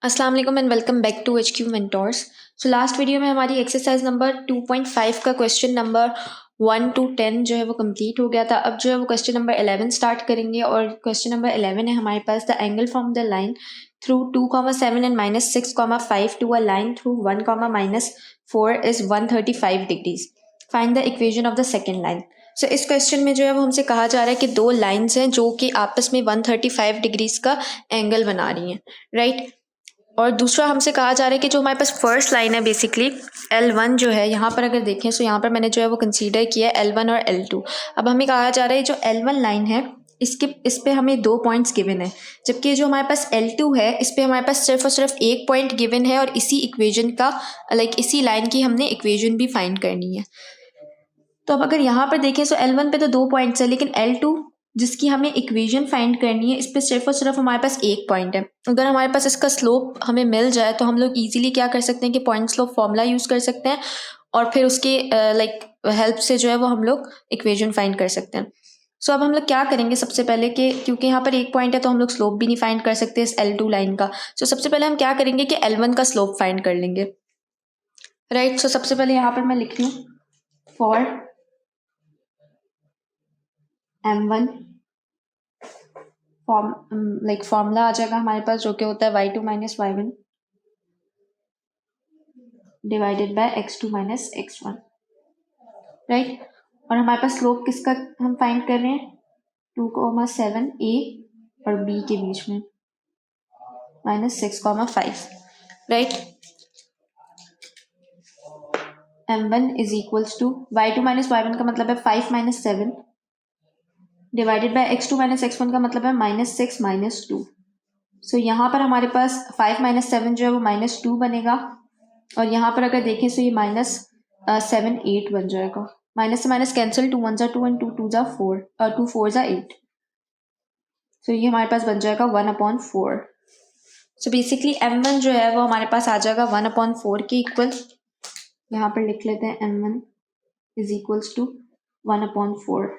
अस्सलाम वालेकुम and welcome back to HQ mentors. So last video में हमारी एक्सरसाइज नंबर 2.5 का क्वेश्चन नंबर 1 to 10 जो है वो कंप्लीट हो गया था। अब जो है वो क्वेश्चन नंबर 11 स्टार्ट करेंगे और क्वेश्चन नंबर 11 है हमारे पास the angle from the line through 2,7 and -6,5 to a line through 1, -4 is 135 degrees. Find the equation of the second line. So इस क्वेश्चन में जो है वो हमसे कहा जा रहा है कि दो लाइन्स हैं जो कि आपस में 135 डिग्रीज का एंगल बना रही हैं, राइट। और दूसरा हमसे कहा जा रहा है कि जो हमारे पास फर्स्ट लाइन है बेसिकली L1 जो है, यहाँ पर अगर देखें तो यहाँ पर मैंने जो है वो कंसीडर किया है L1 और L2। अब हमें कहा जा रहा है जो L1 लाइन है इस पे हमें 2 पॉइंट्स गिवन है, जबकि जो हमारे पास L2 है इस पे हमारे पास सिर्फ और सिर्फ 1 पॉइंट गिवन है और इसी इक्वेशन का इसी लाइन की हमने इक्वेशन भी फाइंड करनी है। तो अब अगर यहाँ पर देखें तो L1 पे तो 2 पॉइंट्स है, लेकिन L2 जिसकी हमें इक्वेशन फाइंड करनी है इस पे सिर्फ और सिर्फ हमारे पास 1 पॉइंट है। अगर हमारे पास इसका स्लोप हमें मिल जाए तो हम लोग इजीली क्या कर सकते हैं कि पॉइंट स्लोप फॉर्मूला यूज़ कर सकते हैं और फिर उसके हेल्प से जो है वो हम लोग इक्वेशन फाइंड कर सकते हैं। सो अब हम लोग क्या करेंगे सबसे पहले कि क्योंकि यहाँ पर 1 पॉइंट है तो हम लोग स्लोप भी नहीं फाइंड कर सकते इस L2 लाइन का। सो सबसे पहले हम क्या करेंगे कि L1 का स्लोप फाइंड कर लेंगे, राइट। सो सबसे पहले यहाँ पर मैं लिख रही हूँ फॉर M1 फॉर्मूला आ जाएगा हमारे पास जो कि होता है y2 - y1 divided by x2 - x1, right. और हमारे पास स्लोप किसका हम फाइंड कर रहे हैं 2,7 a और b के बीच में -6,5, right. M1 is equals to y2 - y1 का मतलब है 5 - 7 डिवाइडेड बाय x2 - x1 का मतलब है -6 - 2। सो यहाँ पर हमारे पास 5 - 7 जो है वो -2 बनेगा और यहाँ पर अगर देखें तो ये -7 8 बन जाएगा। माइनस से माइनस कैंसिल, 2 1 2 एंड 2 2 4 2 4 8। सो ये हमारे पास बन जाएगा 1/4। सो बेसिकली M1 जो है वो हमारे पास आ जाएगा 1/4 के इक्वल। यहाँ पर लिख लेते हैं M1 इज इक्वल्स टू 1/4।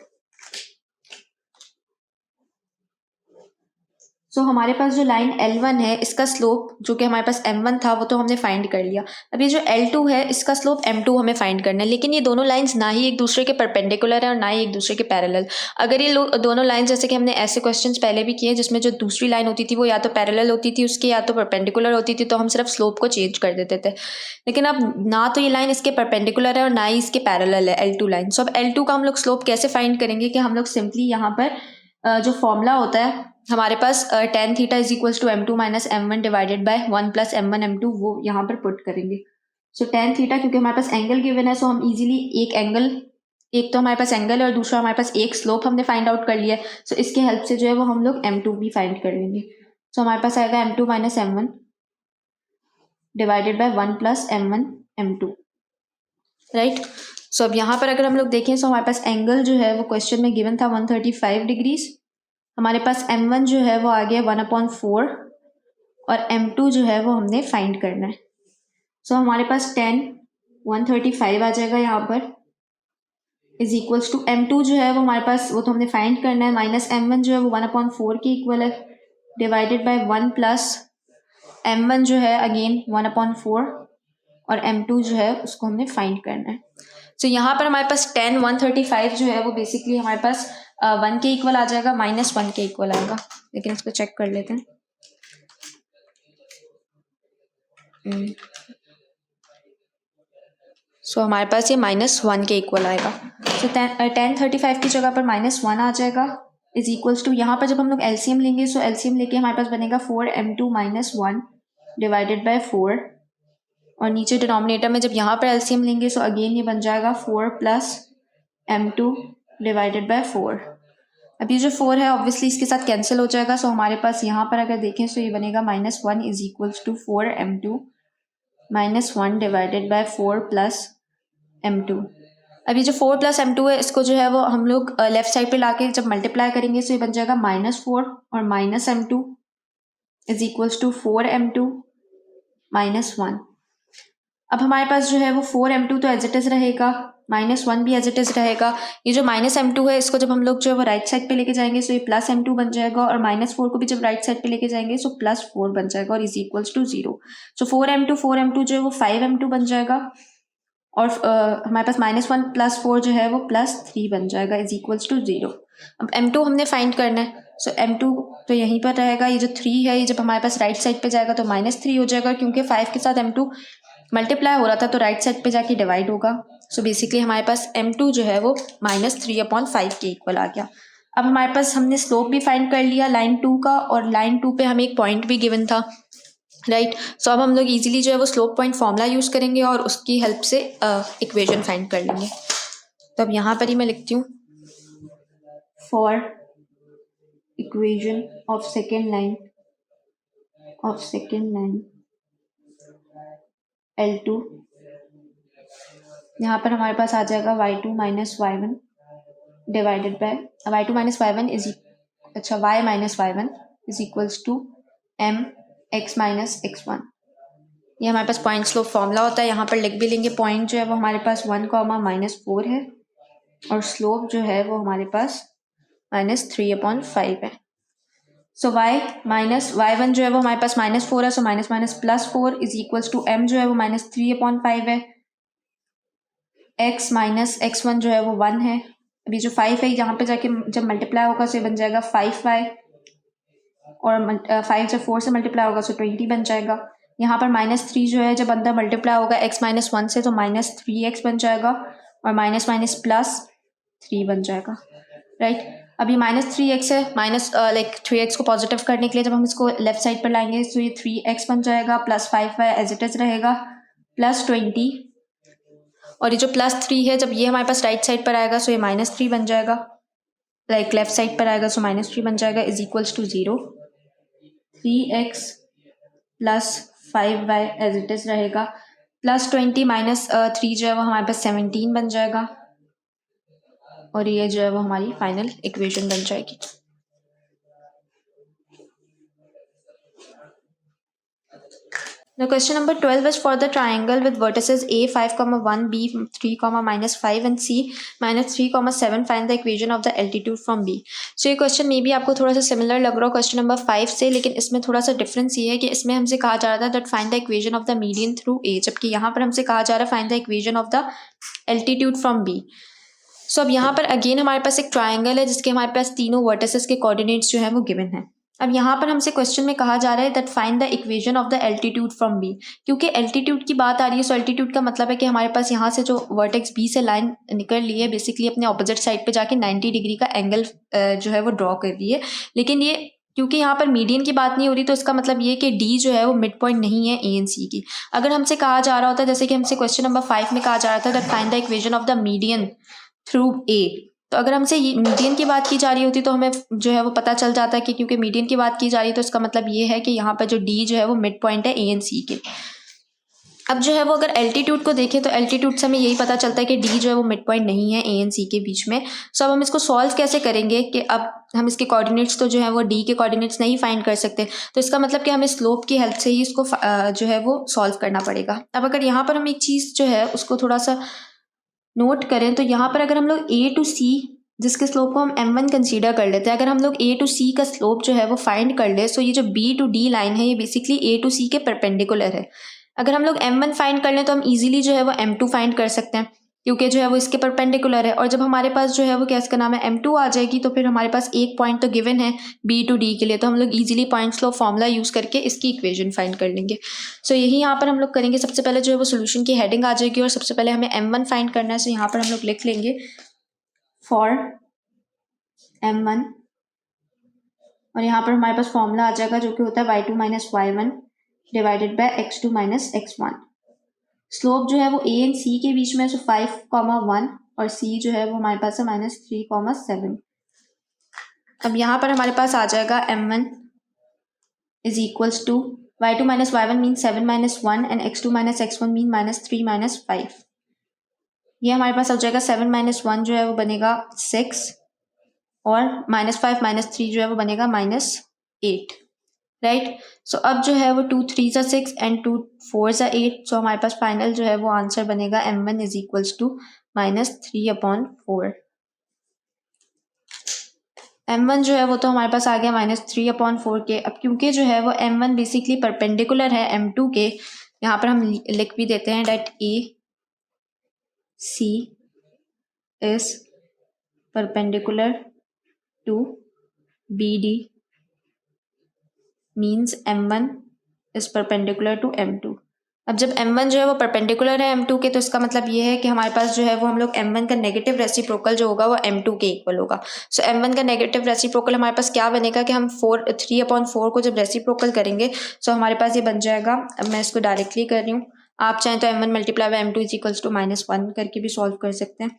सो हमारे पास जो लाइन L1 है इसका स्लोप जो कि हमारे पास M1 था वो तो हमने फाइंड कर लिया। अब ये जो L2 है इसका स्लोप M2 हमें फाइंड करना है, लेकिन ये दोनों लाइंस ना ही एक दूसरे के परपेंडिकुलर है और ना ही एक दूसरे के पैरेलल। अगर ये दोनों लाइंस, जैसे कि हमने ऐसे क्वेश्चंस पहले भी किए जिसमें जो दूसरी लाइन होती थी वो या तो पैरेलल होती थी उसके या तो परपेंडिकुलर होती थी, तो हम सिर्फ स्लोप को चेंज कर देते थे। लेकिन अब ना तो ये लाइन इसके परपेंडिकुलर है और ना ही इसके पैरेलल है L2 लाइन। सो अब L2 का हम लोग स्लोप कैसे फाइंड करेंगे कि हम लोग सिंपली यहाँ पर जो फॉर्मूला होता है हमारे पास tan theta is equals to M2 - M1 divided by 1 + M1 M2 वो यहाँ पर पुट करेंगे। सो tan थीटा क्योंकि हमारे पास एंगल गिवन है सो हम इजीली एक तो हमारे पास एंगल है और दूसरा हमारे पास एक स्लोप हमने फाइंड आउट कर लिया है। सो इसके हेल्प से जो है वो हम लोग M2 भी फाइंड कर लेंगे। सो हमारे पास आएगा M2 - M1 divided by 1 + M1 M2, right. सो अब यहाँ पर अगर हम लोग देखें तो हमारे पास एंगल जो है वो क्वेश्चन में गिवन था 135 डिग्रीज। हमारे पास M1 जो है वो आ गया 1/4 और M2 जो है वो हमने फाइंड करना है। सो हमारे पास 135 आ जाएगा यहाँ पर इज इक्वल्स टू M2 जो है वो हमारे पास वो तो हमने फाइंड करना है माइनस M1 जो है वो 1/4 के इक्वल है डिवाइडेड बाय 1 + M1 जो है अगेन 1/4 और M2 जो है उसको हमने फाइंड करना है। सो यहाँ पर हमारे पास 135 जो है वो बेसिकली हमारे पास 1 के इक्वल आ जाएगा, -1 के इक्वल आएगा। लेकिन इसको चेक कर लेते हैं। सो हमारे पास ये -1 के इक्वल आएगा। सो 1035 की जगह पर -1 आ जाएगा इज इक्वल्स टू, यहाँ पर जब हम लोग LCM लेंगे सो LCM लेके हमारे पास बनेगा 4M2 - 1 डिवाइडेड बाय 4 और नीचे डिनोमिनेटर में जब यहाँ पर LCM लेंगे सो अगेन ये बन जाएगा 4 + M2 डिवाइडेड बाय 4। अब ये जो 4 है ऑब्वियसली इसके साथ कैंसिल हो जाएगा। सो हमारे पास यहाँ पर अगर देखें तो ये बनेगा -1 is equals to 4M2 - 1 divided by 4 + M2। अब ये जो 4 + M2 है इसको जो है वो हम लोग लेफ्ट साइड पे लाके जब मल्टीप्लाई करेंगे तो ये बन जाएगा -4 और -M2 is equals to 4M2 - 1। अब हमारे पास जो है वो 4M2 तो एज इट इज रहेगा -1 भी एज इट इज़ रहेगा। ये जो -m2 है इसको जब हम लोग जो है वो राइट साइड पे लेके जाएंगे सो ये +m2 बन जाएगा, और -4 को भी जब राइट साइड पे लेके जाएंगे सो +4 बन जाएगा, और is equals to 0। So 4m2 जो है वो 5m2 बन जाएगा, और हमारे पास -1 +4 जो है वो +3 बन जाएगा, इज इक्वल्स टू 0। अब m2 हमने फाइंड करना है, सो m2 तो यहीं पर रहेगा। ये जो 3 है ये जब हमारे पास राइट साइड पे जाएगा तो -3 हो जाएगा, क्योंकि 5 के साथ m2 मल्टीप्लाई हो रहा था तो राइट साइड पे जाके डिवाइड होगा। सो बेसिकली हमारे पास m2 जो है वो -3/5 के इक्वल आ गया। अब हमारे पास हमने स्लोप भी फाइंड कर लिया लाइन 2 का, और लाइन 2 पे हमें एक पॉइंट भी गिवन था, राइट। सो अब हम लोग इजीली जो है वो स्लोप पॉइंट फॉर्मूला यूज़ करेंगे और उसकी हेल्प से इक्वेशन फाइंड कर लेंगे। तो अब यहाँ पर ही मैं लिखती हूँ, for equation of second line L2, यहाँ पर हमारे पास आ जाएगा y2 minus y1 divided by y2 minus y1 is y minus y1 is equals to mx minus x1। ये हमारे पास पॉइंट स्लोप फॉर्मूला होता है। यहाँ पर लिख भी लेंगे, पॉइंट जो है वो हमारे पास 1, -4 है, और स्लोप जो है वो हमारे पास -3/5 है। सो y माइनस y1 जो है वो हमारे पास -4 है, so minus minus +4 is equals to m जो है वो -3/5 है, x माइनस x1 जो है वो 1 है। अभी जो 5 है यहाँ पे जाके जब मल्टीप्लाई होगा तो ये बन जाएगा 5y, और 5 जब 4 से मल्टीप्लाई होगा तो 20 बन जाएगा। यहाँ पर -3 जो है जब अंदर मल्टीप्लाई होगा x माइनस 1 से तो -3x बन जाएगा, और माइनस माइनस +3 बन जाएगा, राइट। अभी -3x है, लाइक 3x को पॉजिटिव करने के लिए जब हम इसको लेफ्ट साइड पर लाएंगे तो ये 3x बन जाएगा, +5y एज इट इज रहेगा, +20, और ये जो +3 है जब ये हमारे पास राइट साइड पर आएगा तो ये -3 बन जाएगा, लाइक लेफ्ट साइड पर आएगा तो -3 बन जाएगा, is equals to 0। 3x plus 5y as it is रहेगा, +20 माइनस 3 जो है वो हमारे पास 17 बन जाएगा, और ये जो है वो हमारी फाइनल इक्वेशन बन जाएगी। The question number 12 is for the triangle with vertices A 5,1, B 3,-5 and C -3,7. Find the equation of the altitude from B. So ये क्वेश्चन मे भी आपको थोड़ा सा सिमिलर लग रहा हो क्वेश्चन नंबर 5 से, लेकिन इसमें थोड़ा सा डिफरेंस ये है कि इसमें हमसे कहा जा रहा था that find the equation of the median through A, जबकि यहाँ पर हमसे कहा जा रहा है find the equation of the altitude from B। सो अब यहाँ पर अगेन हमारे पास एक ट्राइंगल है जिसके हमारे पास तीनों वर्टिसेस के कोऑर्डिनेट्स जो है वो गिवन है। अब यहाँ पर हमसे क्वेश्चन में कहा जा रहा है that find the equation of the altitude from B. क्योंकि एल्टीट्यूड की बात आ रही है, सो एल्टीट्यूड का मतलब है कि हमारे पास यहाँ से जो वर्टेक्स बी से लाइन निकल रही है बेसिकली अपने ऑपोजिट साइड पे जाके 90 डिग्री का एंगल जो है वो ड्रॉ कर रही है। लेकिन ये क्योंकि यहाँ पर मीडियन की बात नहीं हो रही तो इसका मतलब ये कि डी जो है वो मिड पॉइंट नहीं है ए एंड सी की। अगर हमसे कहा जा रहा होता जैसे कि हमसे क्वेश्चन नंबर 5 में कहा जा रहा था that find the equation of the median through a, तो अगर हमसे मीडियन की बात की जा रही होती तो हमें जो है वो पता चल जाता है कि क्योंकि मीडियन की बात की जा रही है तो इसका मतलब ये है कि यहाँ पर जो डी जो है वो मिड पॉइंट है ए एंड सी के। अब जो है वो अगर एल्टीट्यूड को देखें तो एल्टीट्यूड से हमें यही पता चलता है कि डी जो है वो मिड पॉइंट नहीं है ए एंड सी के बीच में। सो अब हम इसको सॉल्व कैसे करेंगे कि अब हम इसके कोऑर्डिनेट्स तो जो है वो डी के कोऑर्डिनेट्स नहीं फाइंड कर सकते, तो इसका मतलब कि हमें स्लोप की हेल्प से ही इसको जो है वो सॉल्व करना पड़ेगा। अब अगर यहाँ पर हम एक चीज़ जो है उसको थोड़ा सा नोट करें तो यहाँ पर अगर हम लोग ए टू सी जिसके स्लोप को हम m1 कंसीडर कर लेते हैं, अगर हम लोग a टू c का स्लोप जो है वो फाइंड कर ले, सो ये जो b टू d लाइन है ये बेसिकली a टू c के परपेंडिकुलर है। अगर हम लोग m1 फाइंड कर लें तो हम इजीली जो है वो m2 फाइंड कर सकते हैं क्योंकि जो है वो इसके परपेंडिकुलर है, और जब हमारे पास जो है वो क्या इसका नाम है m2 आ जाएगी तो फिर हमारे पास एक पॉइंट तो गिवन है b टू d के लिए, तो हम लोग easily point slope formula use करके इसकी इक्वेशन फाइंड कर लेंगे। सो यही यहाँ पर हम लोग करेंगे। सबसे पहले जो है वो सोल्यूशन की हेडिंग आ जाएगी और सबसे पहले हमें m1 फाइंड करना है, सो यहाँ पर हम लोग लिख लेंगे फॉर m1, और यहाँ पर हमारे पास फॉर्मूला आ जाएगा जो कि होता है y2 minus y1 divided by x2 minus x1। Slope जो है वो a एंड c के बीच में, सो 5,1 और c जो है वो हमारे पास है -3,7। अब यहाँ पर हमारे पास आ जाएगा m1 is equals to y2 minus y1 mean 7 minus 1 and x2 minus x1 mean -3 minus 5। ये हमारे पास आ जाएगा 7 माइनस 1 जो है वो बनेगा 6 और -5 -3 जो है वो बनेगा -8, राइट। सो अब जो है वो 2 3 ज़ा 6 एंड 2 4 ज़ा 8। सो हमारे पास फाइनल जो है वो आंसर बनेगा m1 is equals to -3/4। m1 जो है वो तो हमारे पास आ गया -3/4 के। अब क्योंकि जो है वो m1 बेसिकली परपेंडिकुलर है m2 के, यहाँ पर हम लिख भी देते हैं that A C is perpendicular to B D means m1 is perpendicular to m2। अब जब m1 जो है वो परपेंडिकुलर है m2 के, तो इसका मतलब ये है कि हमारे पास जो है वो हम लोग m1 का नेगेटिव रेसिप्रोकल जो होगा वो m2 के इक्वल होगा। सो m1 का नेगेटिव रेसिप्रोकल हमारे पास क्या बनेगा कि हम 3/4 को जब रेसिप्रोकल करेंगे सो हमारे पास ये बन जाएगा। अब मैं इसको डायरेक्टली कर रही हूँ, आप चाहें तो m1 multiply by m2 is equals to -1 करके भी सॉल्व कर सकते हैं।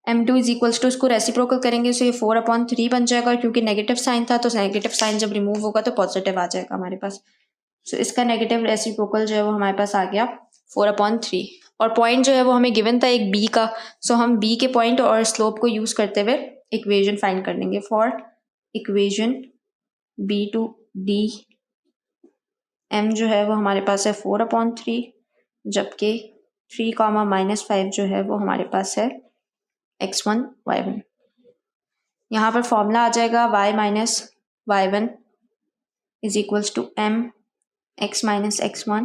m2 इज इक्वल्स टू इसको रेसिप्रोकल करेंगे सो ये 4/3 बन जाएगा, और क्योंकि नेगेटिव साइन था तो नेगेटिव साइन जब रिमूव होगा तो पॉजिटिव आ जाएगा हमारे पास। सो इसका नेगेटिव रेसिप्रोकल जो है वो हमारे पास आ गया 4/3। और पॉइंट जो है वो हमें गिवन था एक बी का, सो हम बी के पॉइंट और स्लोप को यूज करते हुए इक्वेशन फाइंड कर लेंगे। For equation B to D M जो है वो हमारे पास है 4/3, जबकि 3, -5 जो है वो हमारे पास है x1 y1। यहाँ पर फॉर्मूला आ जाएगा y minus y1 is equals to m x minus x1।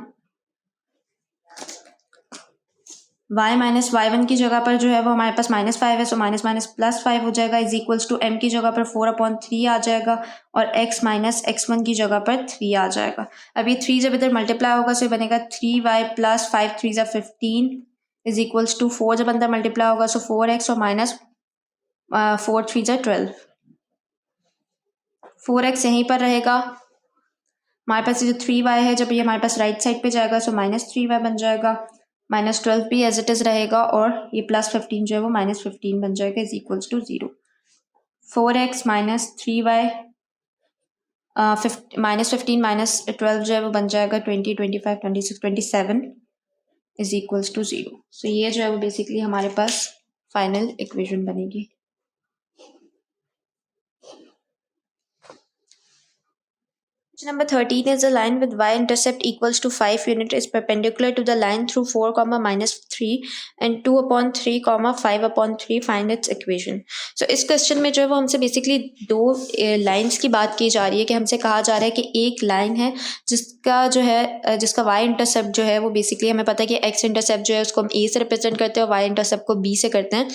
y minus y1 की जगह पर जो है वो हमारे पास -5 है, सो माइनस माइनस +5 हो जाएगा इज इक्वल्स टू m की जगह पर 4/3 आ जाएगा, और x माइनस x1 की जगह पर 3 आ जाएगा। अब ये 3 जब इधर मल्टीप्लाई होगा सो ये बनेगा 3y प्लस 5 3 ज़ा 15 इज इक्वल्स टू 4 जब अंदर मल्टीप्लाई होगा सो 4x और माइनस 4 3 ज़ा 12। 4x यहीं पर रहेगा, हमारे पास ये जो 3y है जब ये हमारे पास राइट साइड पे जाएगा सो -3y बन जाएगा, -12 भी एज इट इज रहेगा, और ये +15 जो है वो -15 बन जाएगा is equals to 0। 4x minus 3y -15 -12 जो है वो बन जाएगा 20 25 26 27 इज इक्वल्स टू 0। सो ये जो है वो बेसिकली हमारे पास फाइनल इक्वेशन बनेगी। Number 13 is a line with y-intercept equals to 5 unit is perpendicular to the line through 4, -3 and 2/3, 5/3. Find its equation. So इस क्वेश्चन में जो है वो हमसे बेसिकली दो लाइंस की बात की जा रही है, कि हमसे कहा जा रहा है कि एक लाइन है जिसका जो है जिसका y इंटरसेप्ट जो है वो बेसिकली हमें पता है कि x इंटरसेप्ट जो है उसको हम a से रिप्रेजेंट करते हैं और y इंटरसेप्ट को b से करते हैं।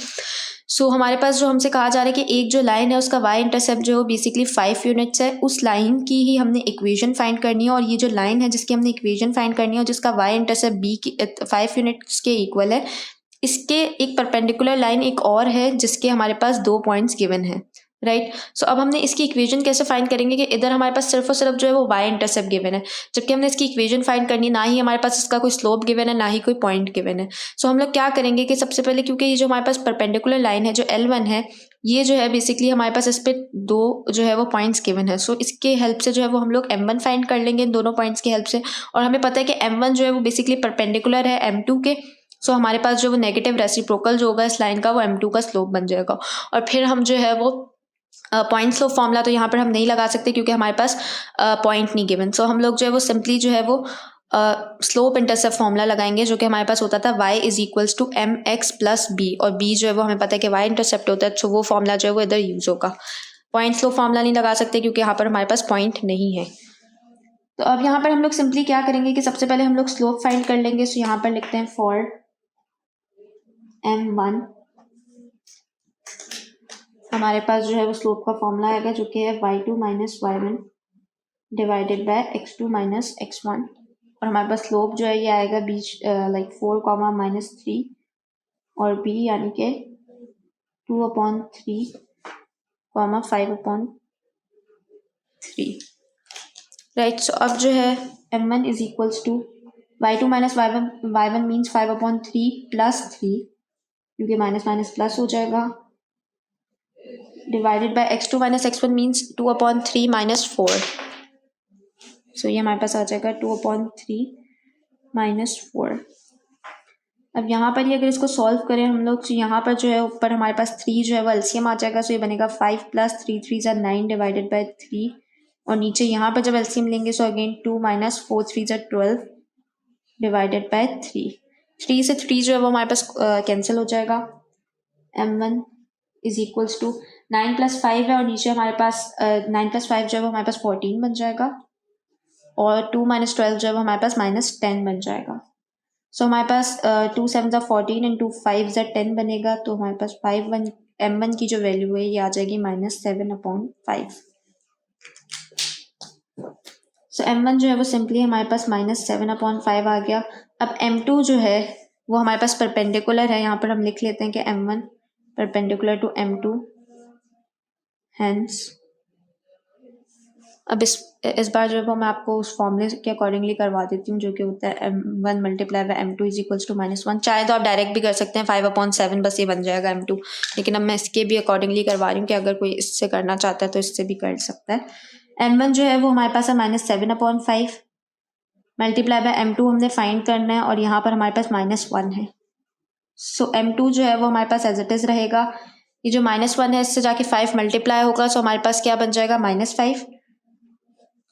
सो हमारे पास जो हमसे कहा जा रहा है कि एक जो लाइन है उसका y इंटरसेप्ट जो है बेसिकली 5 यूनिट्स है, उस लाइन की ही हमने इक्वेशन फाइंड करनी है, और ये जो लाइन है जिसकी हमने इक्वेशन फाइंड करनी है और जिसका y इंटरसेप्ट b की 5 यूनिट्स के इक्वल है, इसके एक परपेंडिकुलर लाइन एक और है जिसके हमारे पास 2 पॉइंट्स गिवन है, राइट। सो अब हमने इसकी इक्वेशन कैसे फाइंड करेंगे कि इधर हमारे पास सिर्फ और सिर्फ जो है वो y इंटरसेप्ट गिवन है, जबकि हमने इसकी इक्वेशन फाइंड करनी, ना ही हमारे पास इसका कोई स्लोप गिवन है ना ही कोई पॉइंट गिवन है। सो हम लोग क्या करेंगे कि सबसे पहले, क्योंकि ये जो हमारे पास परपेंडिकुलर लाइन है जो L1 है, ये जो है बेसिकली हमारे पास इस पे 2 जो है वो पॉइंट्स गिवन है, सो इसके हेल्प से जो है वो हम लोग m1 फाइंड कर लेंगे इन दोनों पॉइंट्स की हेल्प से। और हमें पता है कि m1 जो है वो बेसिकली परपेंडिकुलर है m2 के, सो हमारे पास जो वो नेगेटिव रेसिप्रोकल जो होगा इस लाइन का वो m2 का स्लोप बन जाएगा। और फिर हम जो है वो पॉइंट स्लोप फॉर्मूला तो यहाँ पर हम नहीं लगा सकते क्योंकि हमारे पास पॉइंट नहीं गिवन, सो हम लोग जो है वो सिंपली जो है वो स्लोप इंटरसेप्ट फॉर्मूला लगाएंगे, जो कि हमारे पास होता था y is equals to mx plus b, और b जो है वो हमें पता है कि y इंटरसेप्ट होता है, सो वो फॉर्मूला जो है वो इधर यूज होगा। पॉइंट स्लोप फॉर्मूला नहीं लगा सकते क्योंकि यहाँ पर हमारे पास पॉइंट नहीं है। तो अब यहाँ पर हम लोग सिंपली क्या करेंगे कि सबसे पहले हम लोग स्लोप फाइंड कर लेंगे। सो यहाँ पर लिखते हैं फॉर m1, हमारे पास जो है वो स्लोप का फॉर्मूला आएगा जो कि है y2 minus y1 divided by x2 minus x1, और हमारे पास स्लोप जो है ये आएगा बीच लाइक 4, -3 और b यानी कि 2/3, 5/3, राइट। सो अब जो है m1 is equals to y2 minus y1 means 5/3 plus 3, क्योंकि माइनस माइनस प्लस हो जाएगा, divided by x2 minus x1 means 2/3 minus 4। So ये हमारे पास आ जाएगा 2/3 माइनस 4। अब यहाँ पर ये अगर इसको सॉल्व करें हम लोग, तो यहाँ पर जो है ऊपर हमारे पास 3 जो है वो एलसीएम आ जाएगा, सो ये बनेगा 5 प्लस 3 3 ज़ा 9 डिवाइडेड बाय 3 और नीचे यहाँ पर जब एलसीएम लेंगे सो अगेन 2 माइनस 4 3 ज़ा 12 डिवाइडेड बाय 3 से 3 जो है वो हमारे पास कैंसिल हो जाएगा। m1 is equals to 9 plus 5 है और नीचे हमारे पास 9 प्लस 5 जो है वो हमारे पास 14 बन जाएगा और 2 माइनस 12 जो है वो हमारे पास -10 बन जाएगा। सो हमारे पास 2 7 ज़ा 14 इंटू 5 ज़ा 10 बनेगा, तो हमारे पास m1 की जो वैल्यू है ये आ जाएगी -7/5। सो m1 जो है वो सिंपली हमारे पास -7/5 आ गया। अब m2 जो है वो हमारे पास परपेंडिकुलर है, यहाँ पर हम लिख लेते हैं कि m1 perpendicular to m2, hence अब इस बार जो है वो मैं आपको उस फॉर्मूले के अकॉर्डिंगली करवा देती हूँ, जो कि होता है m1 multiply by m2 is equals to -1। चाहे तो आप डायरेक्ट भी कर सकते हैं 5/7, बस ये बन जाएगा m2, लेकिन अब मैं इसके भी अकॉर्डिंगली करवा रही हूँ कि अगर कोई इससे करना चाहता है तो इससे भी कर सकता है। m1 जो है वो हमारे पास है -7/5 मल्टीप्लाई बाय m2 हमने फाइंड करना है और यहाँ पर हमारे पास -1 है। सो m2 जो है वो हमारे पास एज इट इज रहेगा। ये जो -1 है इससे जाके 5 मल्टीप्लाई होगा, सो हमारे पास क्या बन जाएगा -5,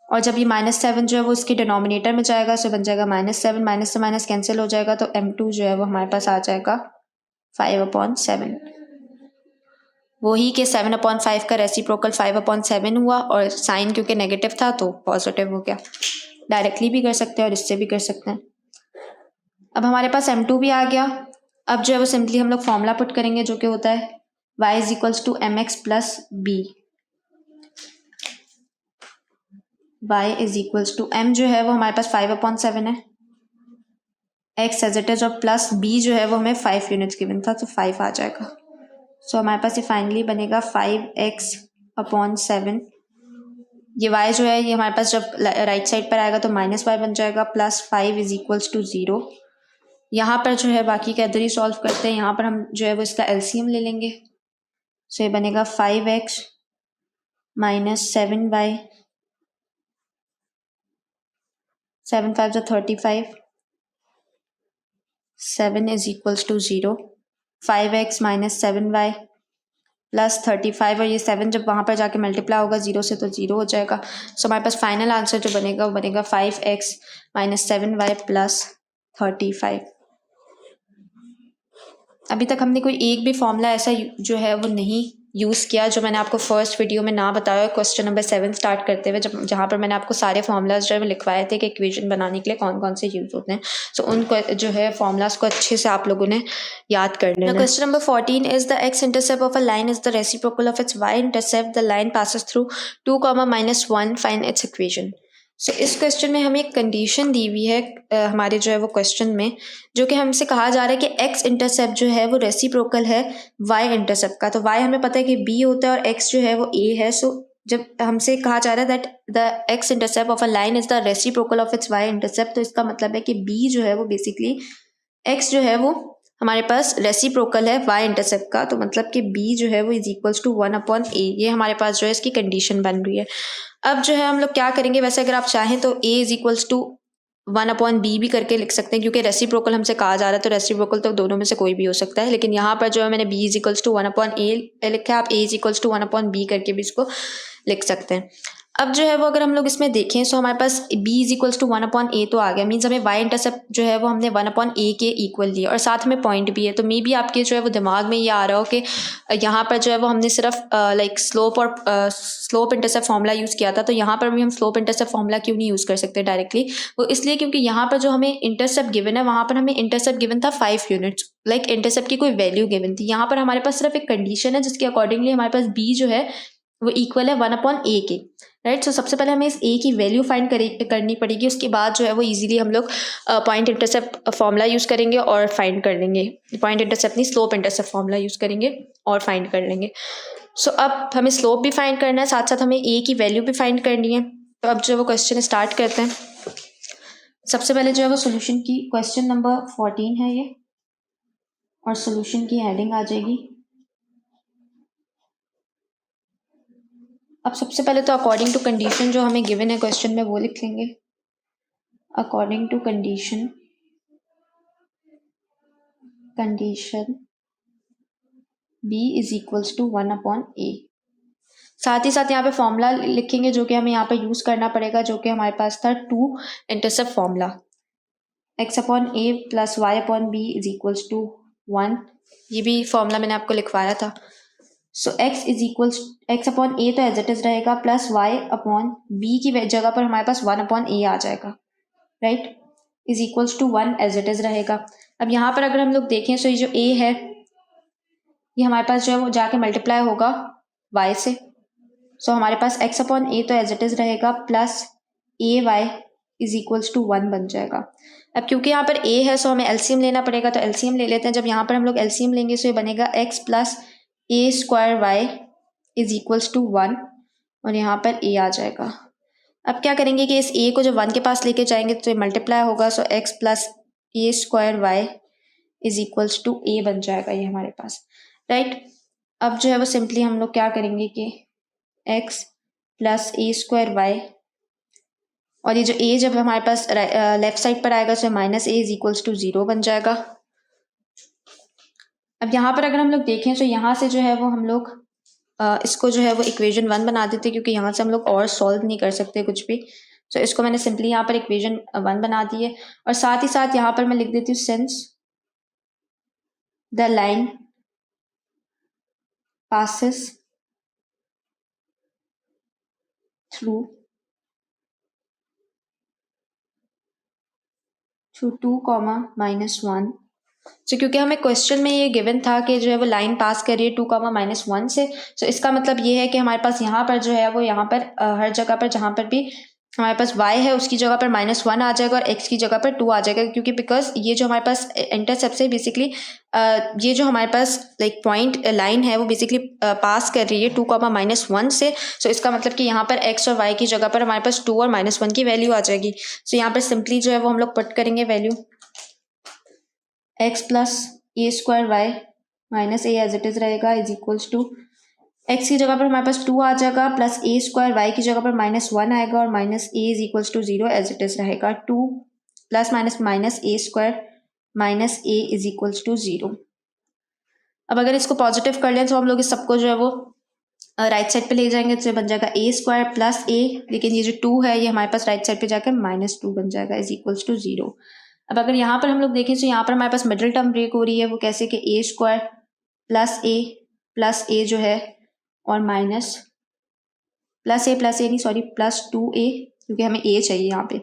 और जब ये -7 जो है वो इसके डिनोमिनेटर में जाएगा सो बन जाएगा -7, माइनस से माइनस कैंसिल हो जाएगा, तो m2 जो है वो हमारे पास आ जाएगा 5/7। वही कि 7/5 का रेसिप्रोकल 5/7 हुआ और साइन क्योंकि नेगेटिव था तो पॉजिटिव हो गया। डायरेक्टली भी कर सकते हैं और इससे भी कर सकते हैं। अब हमारे पास m2 भी आ गया। अब जो है वो सिंपली हम लोग फॉर्मूला पुट करेंगे, जो कि होता है y is equals to mx plus b। y is equals to m जो है वो हमारे पास 5/7 है, x एज इट इज, और प्लस b जो है वो हमें 5 यूनिट्स गिवन था तो 5 आ जाएगा। सो हमारे पास ये फाइनली बनेगा 5x/7। ये y जो है ये हमारे पास जब राइट साइड पर आएगा तो -y बन जाएगा, प्लस 5 इज इक्वल्स टू 0। यहाँ पर जो है बाकी का इधर ही सॉल्व करते हैं, यहाँ पर हम जो है वो इसका एलसीएम ले लेंगे। सो ये बनेगा 5x minus 7y, 7 5 35, 7 is equals to 0। 5x minus 7y plus 35, और ये 7 जब वहाँ पर जाके मल्टीप्लाई होगा 0 से तो 0 हो जाएगा। सो हमारे पास फाइनल आंसर जो बनेगा वो बनेगा 5x माइनस 7y प्लस 35। अभी तक हमने कोई एक भी फॉर्मूला ऐसा जो है वो नहीं यूज़ किया जो मैंने आपको फर्स्ट वीडियो में ना बताया क्वेश्चन नंबर 7 स्टार्ट करते हुए, जहाँ पर मैंने आपको सारे फॉर्मूलाज जो है लिखवाए थे कि इक्वेशन बनाने के लिए कौन कौन से यूज़ होते हैं। सो उन जो है फॉर्मूलाज को अच्छे से आप लोगों ने याद कर लेना। Question number 14 is the x intercept of a line is the reciprocal of its y intercept, the line passes through 2, -1, find its equation. So इस क्वेश्चन में हमें एक कंडीशन दी हुई है हमारे जो है वो क्वेश्चन में, जो कि हमसे कहा जा रहा है कि x इंटरसेप्ट जो है वो रेसिप्रोकल है y इंटरसेप्ट का। तो y हमें पता है कि b होता है और x जो है वो a है। सो जब हमसे कहा जा रहा है that the x intercept of a line is the reciprocal of its y intercept, तो इसका मतलब है कि b जो है वो बेसिकली x जो है वो हमारे पास रेसिप्रोकल है y इंटरसेप्ट का, तो मतलब कि b जो है वो इज इक्वल्स टू 1/a। ये हमारे पास जो है इसकी कंडीशन बन रही है। अब जो है हम लोग क्या करेंगे, वैसे अगर आप चाहें तो a is equals to 1/b भी करके लिख सकते हैं, क्योंकि रेसिप्रोकल हमसे कहा जा रहा है तो रेसिप्रोकल तो दोनों में से कोई भी हो सकता है। लेकिन यहाँ पर जो है मैंने b is equals to 1/a लिखा है, आप a is equals to 1/b करके भी इसको लिख सकते हैं। अब जो है वो अगर हम लोग इसमें देखें सो हमारे पास b is equals to 1/a तो आ गया, मीन्स हमें y इंटरसेप्ट जो है वो हमने 1/a के इक्वल लिया और साथ में पॉइंट भी है। तो मे बी आपके जो है वो दिमाग में ये आ रहा हो कि यहाँ पर जो है वो हमने सिर्फ लाइक स्लोप और स्लोप इंटरसेप्ट फॉर्मूला यूज़ किया था, तो यहाँ पर भी हम स्लोप इंटरसेप्ट फॉर्मूला क्यों नहीं यूज़ कर सकते डायरेक्टली। वो इसलिए क्योंकि यहाँ पर जो हमें इंटरसेप्ट गिवन है वहाँ पर हमें इंटरसेप्ट गिवन था 5 यूनिट्स, लाइक इंटरसेप्ट की कोई वैल्यू गिवन थी। यहाँ पर हमारे पास सिर्फ एक कंडीशन है जिसके अकॉर्डिंगली हमारे पास b जो है वो इक्वल है 1/a के, राइट। सो सबसे पहले हमें इस a की वैल्यू फाइंड करनी पड़ेगी, उसके बाद जो है वो इजीली हम लोग पॉइंट इंटरसेप्ट फॉर्मूला यूज़ करेंगे और फाइंड कर लेंगे। पॉइंट इंटरसेप्ट नहीं, स्लोप इंटरसेप्ट फॉर्मूला यूज़ करेंगे और फाइंड कर लेंगे। सो अब हमें स्लोप भी फाइंड करना है, साथ साथ हमें a की वैल्यू भी फाइंड करनी है। तो अब जो है वो क्वेश्चन स्टार्ट करते हैं। सबसे पहले जो है वो सोल्यूशन की क्वेश्चन नंबर 14 है ये, और सोल्यूशन की हेडिंग आ जाएगी। अब सबसे पहले तो अकॉर्डिंग टू कंडीशन जो हमें गिवन है क्वेश्चन में वो लिख लेंगे। According to condition b is equals to 1/a। साथ ही साथ यहाँ पे फॉर्मूला लिखेंगे जो कि हमें यहाँ पे यूज़ करना पड़ेगा, जो कि हमारे पास था 2 intercept formula, x upon a plus Y upon B is equals to 1। ये भी फॉर्मूला मैंने आपको लिखवाया था। सो x अपॉन a तो एज इट इज रहेगा, प्लस y अपॉन b की जगह पर हमारे पास 1 अपॉन a आ जाएगा, right, is equals to 1 as it is रहेगा। अब यहाँ पर अगर हम लोग देखें तो ये जो a है ये हमारे पास जो है वो जाके मल्टीप्लाई होगा y से। सो हमारे पास x अपॉन a तो एज इट इज रहेगा, plus ay is equals to 1 बन जाएगा। अब क्योंकि यहाँ पर a है सो हमें एलसीएम लेना पड़ेगा, तो एलसीएम ले लेते हैं। जब यहाँ पर हम लोग एलसीएम लेंगे सो ये बनेगा x plus a square Y is equals to 1 और यहाँ पर a आ जाएगा। अब क्या करेंगे कि इस a को जब 1 के पास लेके जाएंगे तो ये मल्टीप्लाई होगा, so x plus a square Y is equals to a बन जाएगा ये हमारे पास, राइट। अब जो है वो सिंपली हम लोग क्या करेंगे कि x plus a square Y, और ये जो a जब हमारे पास लेफ्ट साइड पर आएगा तो minus a is equals to 0 बन जाएगा। अब यहाँ पर अगर हम लोग देखें तो यहाँ से जो है वो हम लोग इसको जो है वो इक्वेशन 1 बना देते, क्योंकि यहाँ से हम लोग और सॉल्व नहीं कर सकते कुछ भी। तो इसको मैंने सिंपली यहाँ पर इक्वेशन 1 बना दी है, और साथ ही साथ यहाँ पर मैं लिख देती हूँ since the line passes through 2, -1। सो क्योंकि हमें क्वेश्चन में ये गिवन था कि जो है वो लाइन पास कर रही है 2, -1 से, सो इसका मतलब ये है कि हमारे पास यहाँ पर जो है वो यहाँ पर हर जगह पर जहाँ पर भी हमारे पास y है उसकी जगह पर -1 आ जाएगा और x की जगह पर 2 आ जाएगा, क्योंकि बिकॉज ये जो हमारे पास इंटरसेप्ट से बेसिकली ये जो हमारे पास लाइक पॉइंट लाइन है वो बेसिकली पास कर रही है 2, -1 से। सो इसका मतलब कि यहाँ पर x और y की जगह पर हमारे पास 2 और -1 की वैल्यू आ जाएगी। सो यहाँ पर सिंपली जो है वो हम लोग पुट करेंगे value x plus a square Y minus a as it is रहेगा इज इक्वल्स टू x की जगह पर हमारे पास 2 आ जाएगा, प्लस a स्क्वायर y की जगह पर -1 आएगा और minus a is equals to 0 as it is रहेगा। 2 plus minus a square minus a is equals to 0। अब अगर इसको पॉजिटिव कर लें तो हम लोग इस सबको जो है वो राइट साइड पे ले जाएंगे, तो ये बन जाएगा a स्क्वायर प्लस a, लेकिन ये जो 2 है ये हमारे पास राइट साइड पे जाकर -2 बन जाएगा इज इक्वल्स टू 0। अब अगर यहाँ पर हम लोग देखें तो यहाँ पर हमारे पास मिडिल टर्म ब्रेक हो रही है, वो कैसे कि a स्क्वायर प्लस a जो है और माइनस प्लस a नहीं सॉरी प्लस 2a, क्योंकि हमें a चाहिए यहाँ पे,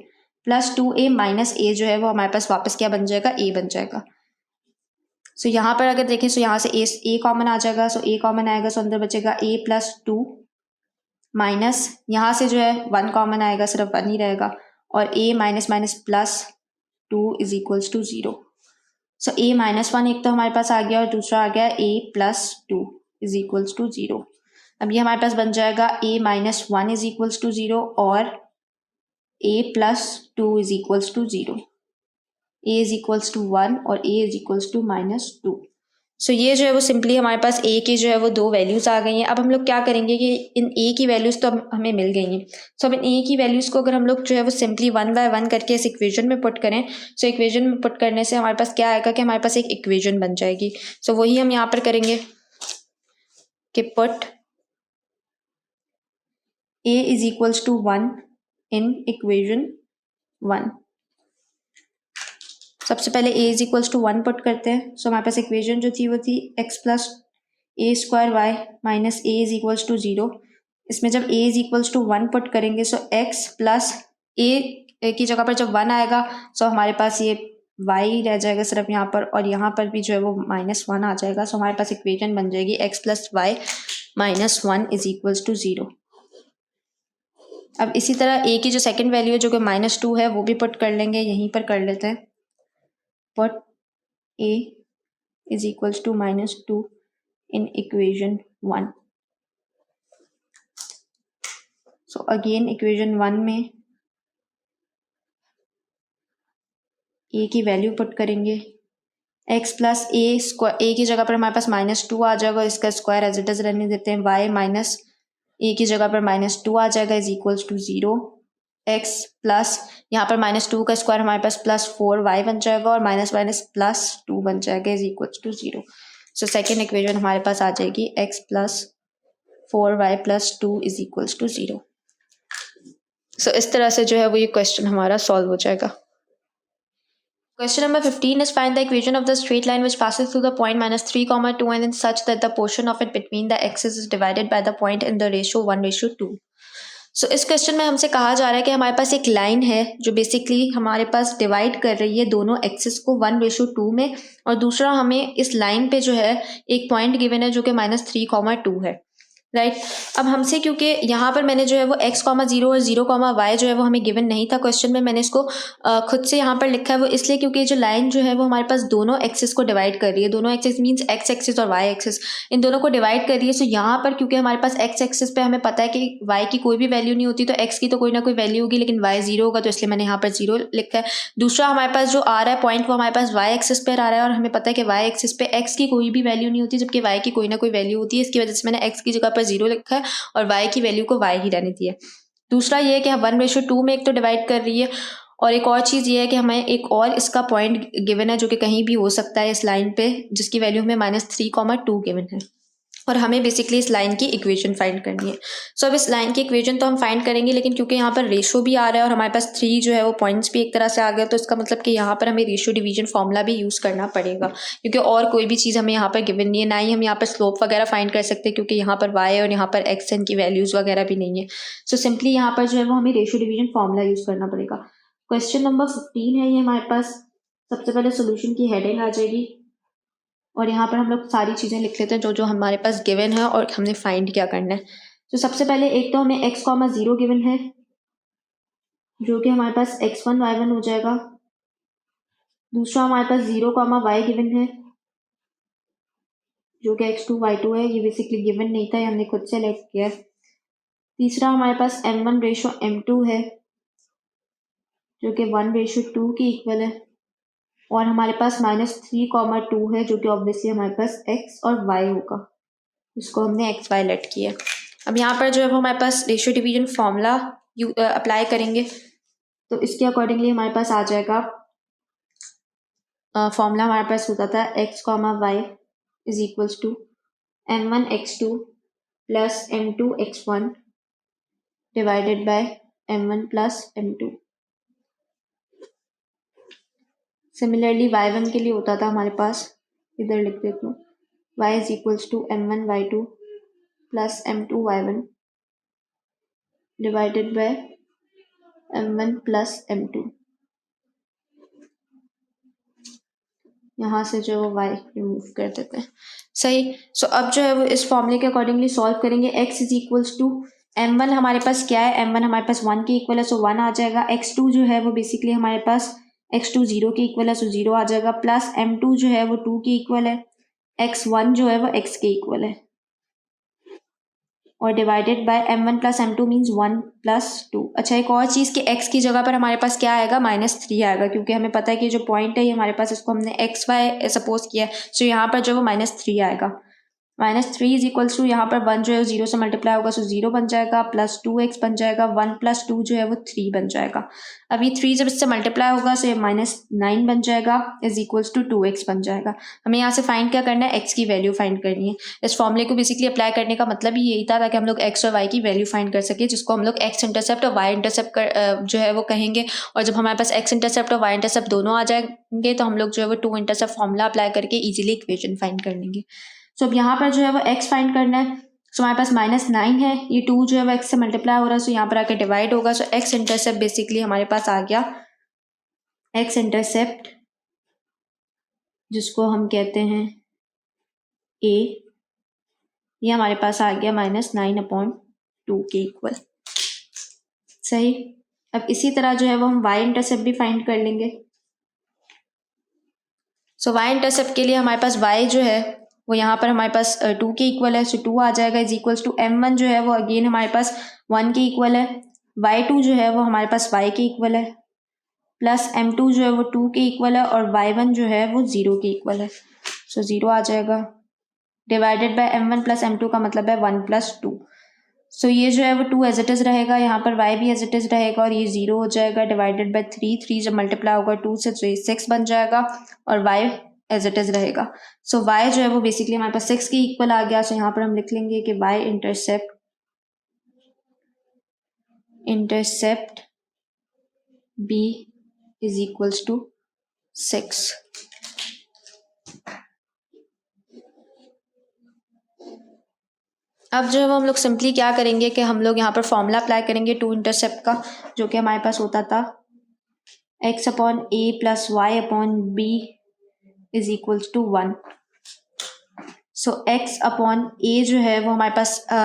प्लस 2a माइनस a जो है वो हमारे पास वापस क्या बन जाएगा, a बन जाएगा। सो यहाँ पर अगर देखें तो यहाँ से a कॉमन आ जाएगा, सो a कॉमन आएगा सो अंदर बचेगा a प्लस 2 माइनस यहाँ से जो है 1 कॉमन आएगा, सिर्फ 1 ही रहेगा, और a minus minus plus 2 is equals to 0। So a -1 एक तो हमारे पास आ गया और दूसरा आ गया a plus 2 is equals to 0। अब ये हमारे पास बन जाएगा a -1 इज इक्वल्स टू 0 और a plus 2 is equals to 0। a is equals to 1 और a is equals to -2। So ये जो है वो सिंपली हमारे पास a की जो है वो 2 वैल्यूज़ आ गई हैं। अब हम लोग क्या करेंगे कि इन a की वैल्यूज़ तो हमें मिल गई हैं, सो अब इन a की वैल्यूज़ को अगर हम लोग जो है वो सिंपली 1 बाय 1 करके इस इक्वेशन में पुट करें, सो इक्वेशन में पुट करने से हमारे पास क्या आएगा कि हमारे पास एक इक्वेशन बन जाएगी। सो वही हम यहाँ पर करेंगे कि put a is equals to 1 in equation 1। सबसे पहले a is equals to 1 put करते हैं। सो हमारे पास इक्वेशन जो थी वो थी x plus a square Y minus a is equals to 0। इसमें जब a is equals to 1 put करेंगे सो x प्लस a की जगह पर जब 1 आएगा सो हमारे पास ये y रह जाएगा सिर्फ यहाँ पर, और यहाँ पर भी जो है वो -1 आ जाएगा। सो हमारे पास इक्वेशन बन जाएगी x plus Y -1 is equals to 0। अब इसी तरह a की जो सेकेंड वैल्यू है जो कि -2 है वो भी पुट कर लेंगे, यहीं पर कर लेते हैं। Put a is equals to -2 in equation 1. So again equation 1 में a की वैल्यू पुट करेंगे, x plus a square, a की जगह पर हमारे पास -2 आ जाएगा, इसका स्क्वायर एज इट इज रहने देते हैं, y माइनस a की जगह पर -2 आ जाएगा is equals to 0। x plus यहाँ पर -2 का स्क्वायर हमारे पास +4y बन जाएगा और माइनस +2 बन जाएगा is equals to 0। So second equation हमारे पास आ जाएगी x plus 4y plus 2 is equals to 0। So इस तरह से जो है वो ये क्वेश्चन हमारा सॉल्व हो जाएगा। Question number 15 is find the equation of the straight line which passes through the point minus 3 comma 2 and then such that the portion of it between the x's is divided by the point in the ratio 1:2। सो इस question में हमसे कहा जा रहा है कि हमारे पास एक लाइन है जो बेसिकली हमारे पास डिवाइड कर रही है दोनों एक्सिस को 1:2 में, और दूसरा हमें इस लाइन पे जो है एक पॉइंट गिवन है जो कि -3, 2 है, राइट। अब हमसे क्योंकि यहाँ पर मैंने जो है वो x, 0 और 0, y जो है वो हमें गिवन नहीं था क्वेश्चन में, मैंने इसको खुद से यहाँ पर लिखा है वो इसलिए क्योंकि जो लाइन जो है वो हमारे पास दोनों एक्सिस को डिवाइड कर रही है, दोनों एक्सिस मींस x एक्सिस और y एक्सिस, इन दोनों को डिवाइड कर रही है। सो यहाँ पर क्योंकि हमारे पास x एक्सिस पे हमें पता है कि y की कोई भी वैल्यू नहीं होती तो x की तो कोई ना कोई वैल्यू होगी, लेकिन y 0 होगा, तो इसलिए मैंने यहाँ पर 0 लिखा है। दूसरा हमारे पास जो आ रहा है पॉइंट वो हमारे पास y एक्सिस पे आ रहा है और हमें पता है कि y एक्सिस पे x की कोई भी वैल्यू नहीं होती जबकि y की कोई ना कोई वैल्यू होती है, इसकी वजह से मैंने x की जगह पर 0 लिखा है और y की वैल्यू को y ही रहने दी है। दूसरा ये है कि 1:2 में एक तो डिवाइड कर रही है, और एक और चीज़ ये है कि हमें एक और इसका पॉइंट गिवन है जो कि कहीं भी हो सकता है इस लाइन पे, जिसकी वैल्यू हमें -3, 2 गिवन है, और हमें बेसिकली इस लाइन की इक्वेशन फाइंड करनी है। सो अब इस लाइन की इक्वेशन तो हम फाइंड करेंगे, लेकिन क्योंकि यहाँ पर रेशो भी आ रहा है और हमारे पास 3 जो है वो पॉइंट्स भी एक तरह से आ गए, तो इसका मतलब कि यहाँ पर हमें रेशो डिवीजन फॉर्मूला भी यूज़ करना पड़ेगा, क्योंकि और कोई भी चीज़ हमें यहाँ पर गिवन नहीं है, ना ही हम यहाँ पर स्लोप वगैरह फाइंड कर सकते हैं क्योंकि यहाँ पर y और यहाँ पर x की वैल्यूज़ वगैरह भी नहीं है। सो सिंपली यहाँ पर जो है वो हमें रेशो डिवीजन फॉर्मूला यूज़ करना पड़ेगा। क्वेश्चन नंबर 15 है ये हमारे पास। सबसे पहले सोल्यूशन की हेडिंग आ जाएगी और यहाँ पर हम लोग सारी चीज़ें लिख लेते हैं जो जो हमारे पास गिवन है और हमने फाइंड क्या करना है। तो सबसे पहले एक तो हमें x, 0 गिवन है जो कि हमारे पास x1 y1 हो जाएगा। दूसरा हमारे पास 0, y गिवन है जो कि x2 y2 है, ये बेसिकली गिवन नहीं था, ये हमने खुद से लेट किया है। तीसरा हमारे पास m1:m2 है जो कि 1:2 की इक्वल है, और हमारे पास -3, 2 है जो कि ऑब्वियसली हमारे पास x और y होगा, इसको हमने x y लेट किया। अब यहाँ पर जो है वो हमारे पास रेशियो डिवीजन फॉर्मूला अप्लाई करेंगे, तो इसके अकॉर्डिंगली हमारे पास आ जाएगा फॉर्मूला हमारे पास होता था x, y is equals to m1x2 plus m2x1 divided by m1 plus m2। Similarly y1 के लिए होता था हमारे पास, इधर लिख देता हूँ, y is equals to m1y2 plus m2y1 divided by m1 plus m2। यहाँ से जो y रिमूव कर देते हैं, सही। सो अब जो है वो इस फॉर्मूले के अकॉर्डिंगली सॉल्व करेंगे। x is equals to m1 हमारे पास क्या है, m1 हमारे पास 1 के इक्वल है, सो 1 आ जाएगा। x2 जो है वो बेसिकली हमारे पास x2 0 के इक्वल है, सो 0 आ जाएगा, प्लस m2 जो है वो 2 के इक्वल है, x1 जो है वो x के इक्वल है, और divided by m1 plus m2 means 1 plus 2। अच्छा, एक और चीज़ कि x की जगह पर हमारे पास क्या आएगा, -3 आएगा, क्योंकि हमें पता है कि जो पॉइंट है ये हमारे पास, इसको हमने x y सपोज किया है, सो यहाँ पर जो वो -3 आएगा। -3 इज इक्वल्स टू यहाँ पर 1 जो है 0 से मल्टीप्लाई होगा, सो 0 बन जाएगा, प्लस 2x बन जाएगा, 1 प्लस 2 जो है वो 3 बन जाएगा। अब ये 3 जब इससे मल्टीप्लाई होगा सो ये -9 बन जाएगा, इज इक्वल्स टू 2x बन जाएगा। हमें यहाँ से फाइंड क्या करना है, x की वैल्यू फाइंड करनी है। इस फॉर्मूले को बेसिकली अप्लाई करने का मतलब ही यही था ताकि हम लोग x और y की वैल्यू फाइंड कर सके, जिसको हम लोग x इंटरसेप्ट और y इंटरसेप्ट जो है वो कहेंगे। और जब हमारे पास x इंटरसेप्ट और y इंटरसेप्ट दोनों आ जाएंगे तो हम लोग जो है वो 2 इंटरसेप्ट फॉर्मूला अप्लाई करके ईजिली इक्वेशन फाइंड कर लेंगे। सो अब यहाँ पर जो है वो x फाइंड करना है, सो हमारे पास -9 है, ये 2 जो है वो x से मल्टीप्लाई हो रहा है, सो यहाँ पर आके डिवाइड होगा, सो x इंटरसेप्ट बेसिकली हमारे पास आ गया, x इंटरसेप्ट जिसको हम कहते हैं a, ये हमारे पास आ गया -9/2 के इक्वल, सही। अब इसी तरह जो है वो हम y इंटरसेप्ट भी फाइंड कर लेंगे। सो y इंटरसेप्ट के लिए हमारे पास y जो है वो यहाँ पर हमारे पास 2 के इक्वल है, सो 2 आ जाएगा, इज इक्वल्स टू m1 जो है वो अगेन हमारे पास 1 के इक्वल है, y2 जो है वो हमारे पास y के इक्वल है, प्लस m2 जो है वो 2 के इक्वल है, और y1 जो है वो 0 के इक्वल है, सो 0 आ जाएगा, divided by m1 plus m2 का मतलब है 1 प्लस 2। सो ये जो है वो 2 एज इट इज़ रहेगा, यहाँ पर y भी एज इट इज़ रहेगा, और ये 0 हो जाएगा, डिवाइडेड बाय 3 जब मल्टीप्लाई होगा 2 से तो ये 6 बन जाएगा, और y एज इट इज़ रहेगा। सो y जो है वो बेसिकली हमारे पास 6 के इक्वल आ गया। सो यहाँ पर हम लिख लेंगे कि y intercept b is equals to 6। अब जो है वो हम लोग सिंपली क्या करेंगे कि हम लोग यहाँ पर फॉर्मूला अप्लाई करेंगे टू इंटरसेप्ट का, जो कि हमारे पास होता था x upon a plus Y upon b is equals to 1। So x upon a जो है वो हमारे पास a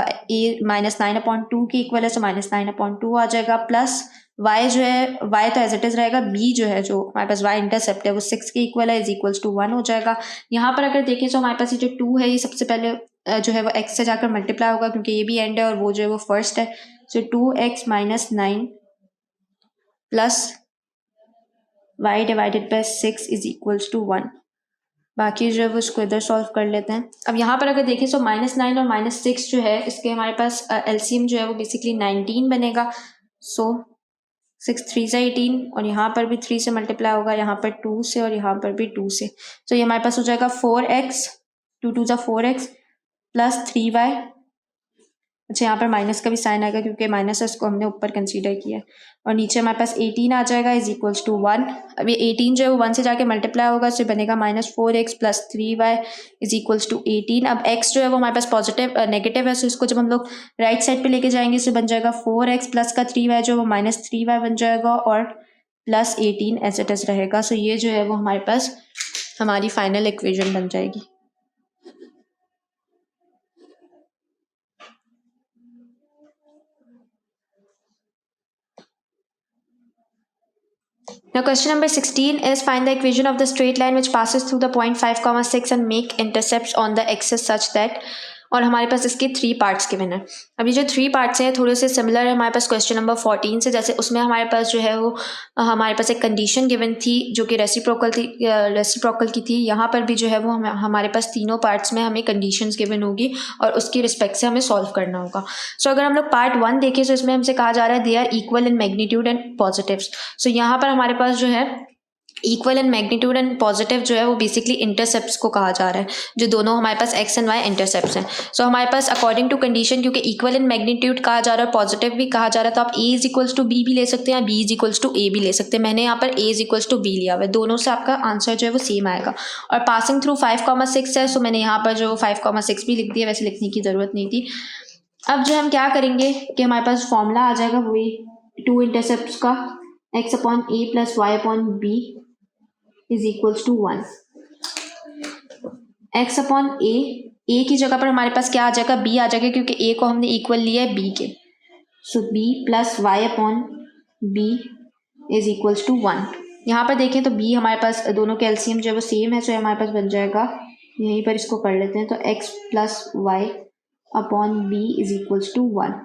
-9/2 के इक्वल है, सो -9/2 आ जाएगा, प्लस y जो है y तो एज इट इज़ रहेगा, b जो है जो हमारे पास y इंटरसेप्ट है वो 6 के इक्वल है, इज इक्वल्स टू 1 हो जाएगा। यहाँ पर अगर देखें तो हमारे पास ये जो 2 है ये सबसे पहले जो है वो x से जाकर मल्टीप्लाई होगा, क्योंकि ये भी एंड है और वो जो है वो फर्स्ट है। So 2x - 9 plus y divided by 6 is equals to 1। बाकी जो है वो इसको इधर सॉल्व कर लेते हैं। अब यहाँ पर अगर देखें तो -9 और -6 जो है इसके हमारे पास एलसीएम जो है वो बेसिकली 19 बनेगा। सो 6 3 से 18 और यहाँ पर भी 3 से मल्टीप्लाई होगा, यहाँ पर 2 से और यहाँ पर भी 2 से। तो ये हमारे पास हो जाएगा 4x 2 2 ज़ा 4x प्लस 3y। अच्छा, यहाँ पर माइनस का भी साइन आएगा क्योंकि माइनस है, इसको हमने ऊपर कंसीडर किया है। और नीचे हमारे पास 18 आ जाएगा इज इक्वल्स टू 1। अब ये 18 जो है वो 1 से जाके मल्टीप्लाई होगा, तो बनेगा -4x plus 3y is equals to 18। अब x जो है वो हमारे पास पॉजिटिव नेगेटिव है, सो इसको जब हम लोग राइट साइड पे लेके जाएंगे तो बन जाएगा 4x प्लस का 3y जो वो -3y बन जाएगा और प्लस 18 एज इट इज़ रहेगा। सो ये जो है वो हमारे पास हमारी फाइनल इक्वेशन बन जाएगी। Now question number 16 is find the equation of the straight line which passes through the point 5, 6 and make intercepts on the axis such that, और हमारे पास इसके 3 पार्ट्स गिवन है। अभी जो 3 पार्ट्स हैं थोड़े से सिमिलर है हमारे पास क्वेश्चन नंबर 14 से, जैसे उसमें हमारे पास जो है वो हमारे पास एक कंडीशन गिवन थी जो कि रेसिप्रोकल की थी। यहाँ पर भी जो है वो हमारे पास तीनों पार्ट्स में हमें कंडीशंस गिवन होगी और उसकी रिस्पेक्ट से हमें सॉल्व करना होगा। सो अगर हम लोग पार्ट 1 देखें तो इसमें हमसे कहा जा रहा है they are equal in magnitude and positives. So यहाँ पर हमारे पास जो है equal in magnitude and positive जो है वो बेसिकली इंटरसेप्ट्स को कहा जा रहा है, जो दोनों हमारे पास एक्स एंड वाई इंटरसेप्ट्स हैं। सो हमारे पास अकॉर्डिंग टू कंडीशन, क्योंकि इक्वल इन मैग्नीट्यूड कहा जा रहा है, पॉजिटिव भी कहा जा रहा है, तो आप ए इज इक्वल्स टू बी भी ले सकते हैं, बी इज इक्वल्स टू ए भी ले सकते हैं। मैंने यहाँ पर ए इज इक्वल्स टू बी लिया हुआ है, दोनों से आपका आंसर जो है वो सेम आएगा। और पासिंग थ्रू 5, 6 है, सो मैंने यहाँ पर जो 5, 6 भी लिख दिया, वैसे लिखने की ज़रूरत नहीं थी। अब जो हम क्या करेंगे कि हमारे पास फॉर्मूला आ जाएगा वही टू इंटरसेप्ट्स का, x upon a plus Y upon B is equals to 1। X upon a की जगह पर हमारे पास क्या आ जाएगा, बी आ जाएगा, क्योंकि ए को हमने इक्वल लिया है बी के। So b plus Y upon B is equals to 1। यहाँ पर देखें तो बी हमारे पास दोनों के एलसीएम जो है वो सेम है, सो हमारे पास बन जाएगा, यहीं पर इसको कर लेते हैं, तो X plus Y upon B is equals to 1।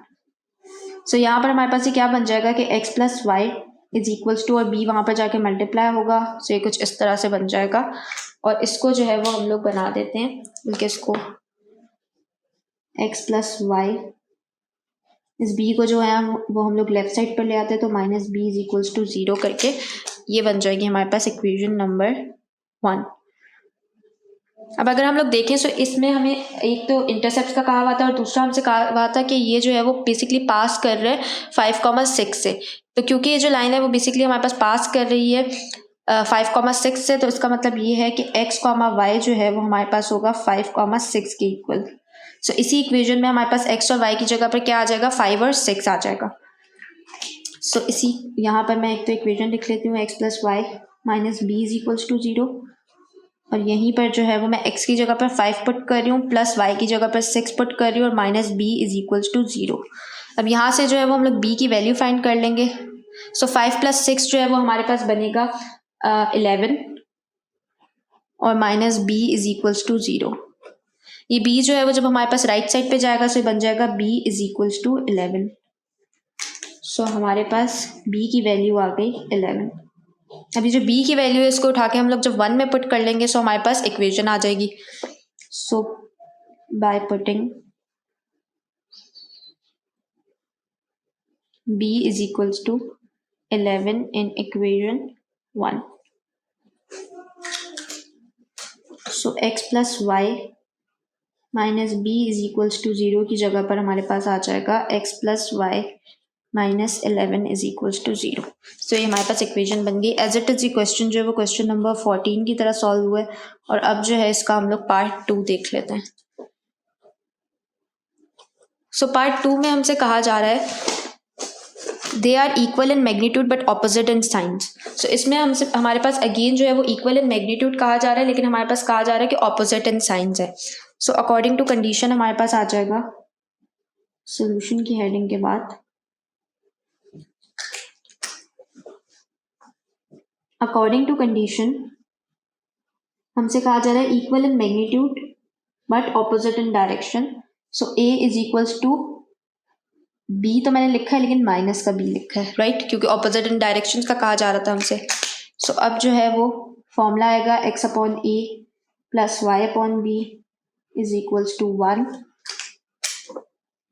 So यहाँ पर हमारे पास ये क्या बन जाएगा कि x plus Y is equals to, और b वहाँ पर जाके मल्टीप्लाई होगा, सो ये कुछ इस तरह से बन जाएगा। और इसको जो है वो हम लोग बना देते हैं, बल्कि इसको x प्लस वाई, इस b को जो है वो हम लोग लेफ्ट साइड पर ले आते हैं, तो minus B is equals to 0 करके ये बन जाएगी हमारे पास इक्वेशन नंबर 1। अब अगर हम लोग देखें तो इसमें हमें एक तो इंटरसेप्ट का कहा हुआ था और दूसरा हमसे कहा हुआ था कि ये जो है वो बेसिकली पास कर रहे हैं 5, 6 से। तो क्योंकि ये जो लाइन है वो बेसिकली हमारे पास पास कर रही है 5, 6 से, तो इसका मतलब ये है कि x, y जो है वो हमारे पास होगा 5, 6 के इक्वल। सो इसी इक्वेशन में हमारे पास x और y की जगह पर क्या आ जाएगा, 5 और 6 आ जाएगा। सो इसी यहाँ पर मैं एक तो इक्वेशन लिख लेती हूँ, x plus Y minus B is equals to 0, और यहीं पर जो है वो मैं x की जगह पर 5 पुट कर रही हूँ, प्लस y की जगह पर 6 पुट कर रही हूँ, और minus b is equals to 0। अब यहाँ से जो है वो हम लोग b की वैल्यू फाइंड कर लेंगे। सो 5 प्लस 6 जो है वो हमारे पास बनेगा 11, और minus b is equals to 0। ये b जो है वो जब हमारे पास राइट साइड पे जाएगा तो बन जाएगा b इज इक्वल्स टू 11। सो हमारे पास b की वैल्यू आ गई 11। अभी जो b की वैल्यू है इसको उठा के हम लोग जब 1 में पुट कर लेंगे सो हमारे पास इक्वेशन आ जाएगी। So by putting b is equals to 11 in equation 1, so x plus Y minus B is equals to 0 की जगह पर हमारे पास आ जाएगा x plus Y minus 11 is equals to 0। So ये हमारे पास इक्वेशन बन गई। एज इट इज ये क्वेश्चन जो है वो क्वेश्चन नंबर 14 की तरह सॉल्व हुआ है। और अब जो है इसका हम लोग पार्ट 2 देख लेते हैं। सो पार्ट 2 में हमसे कहा जा रहा है they are equal in magnitude but opposite in signs. So इसमें हमसे हमारे पास अगेन जो है वो इक्वल इन मैग्नीट्यूड कहा जा रहा है, लेकिन हमारे पास कहा जा रहा है कि ऑपोजिट इन साइंस है। सो अकॉर्डिंग टू कंडीशन हमारे पास आ जाएगा सोल्यूशन की हेडिंग के बाद अकॉर्डिंग टू कंडीशन हमसे कहा जा रहा है equal in magnitude but opposite in direction. So A is equals to B तो मैंने लिखा है लेकिन माइनस का बी लिखा है, राइट, क्योंकि ऑपोजिट इन डायरेक्शन का कहा जा रहा था हमसे। सो अब जो है वो फॉर्मूला आएगा x upon a plus Y upon B is equals to 1।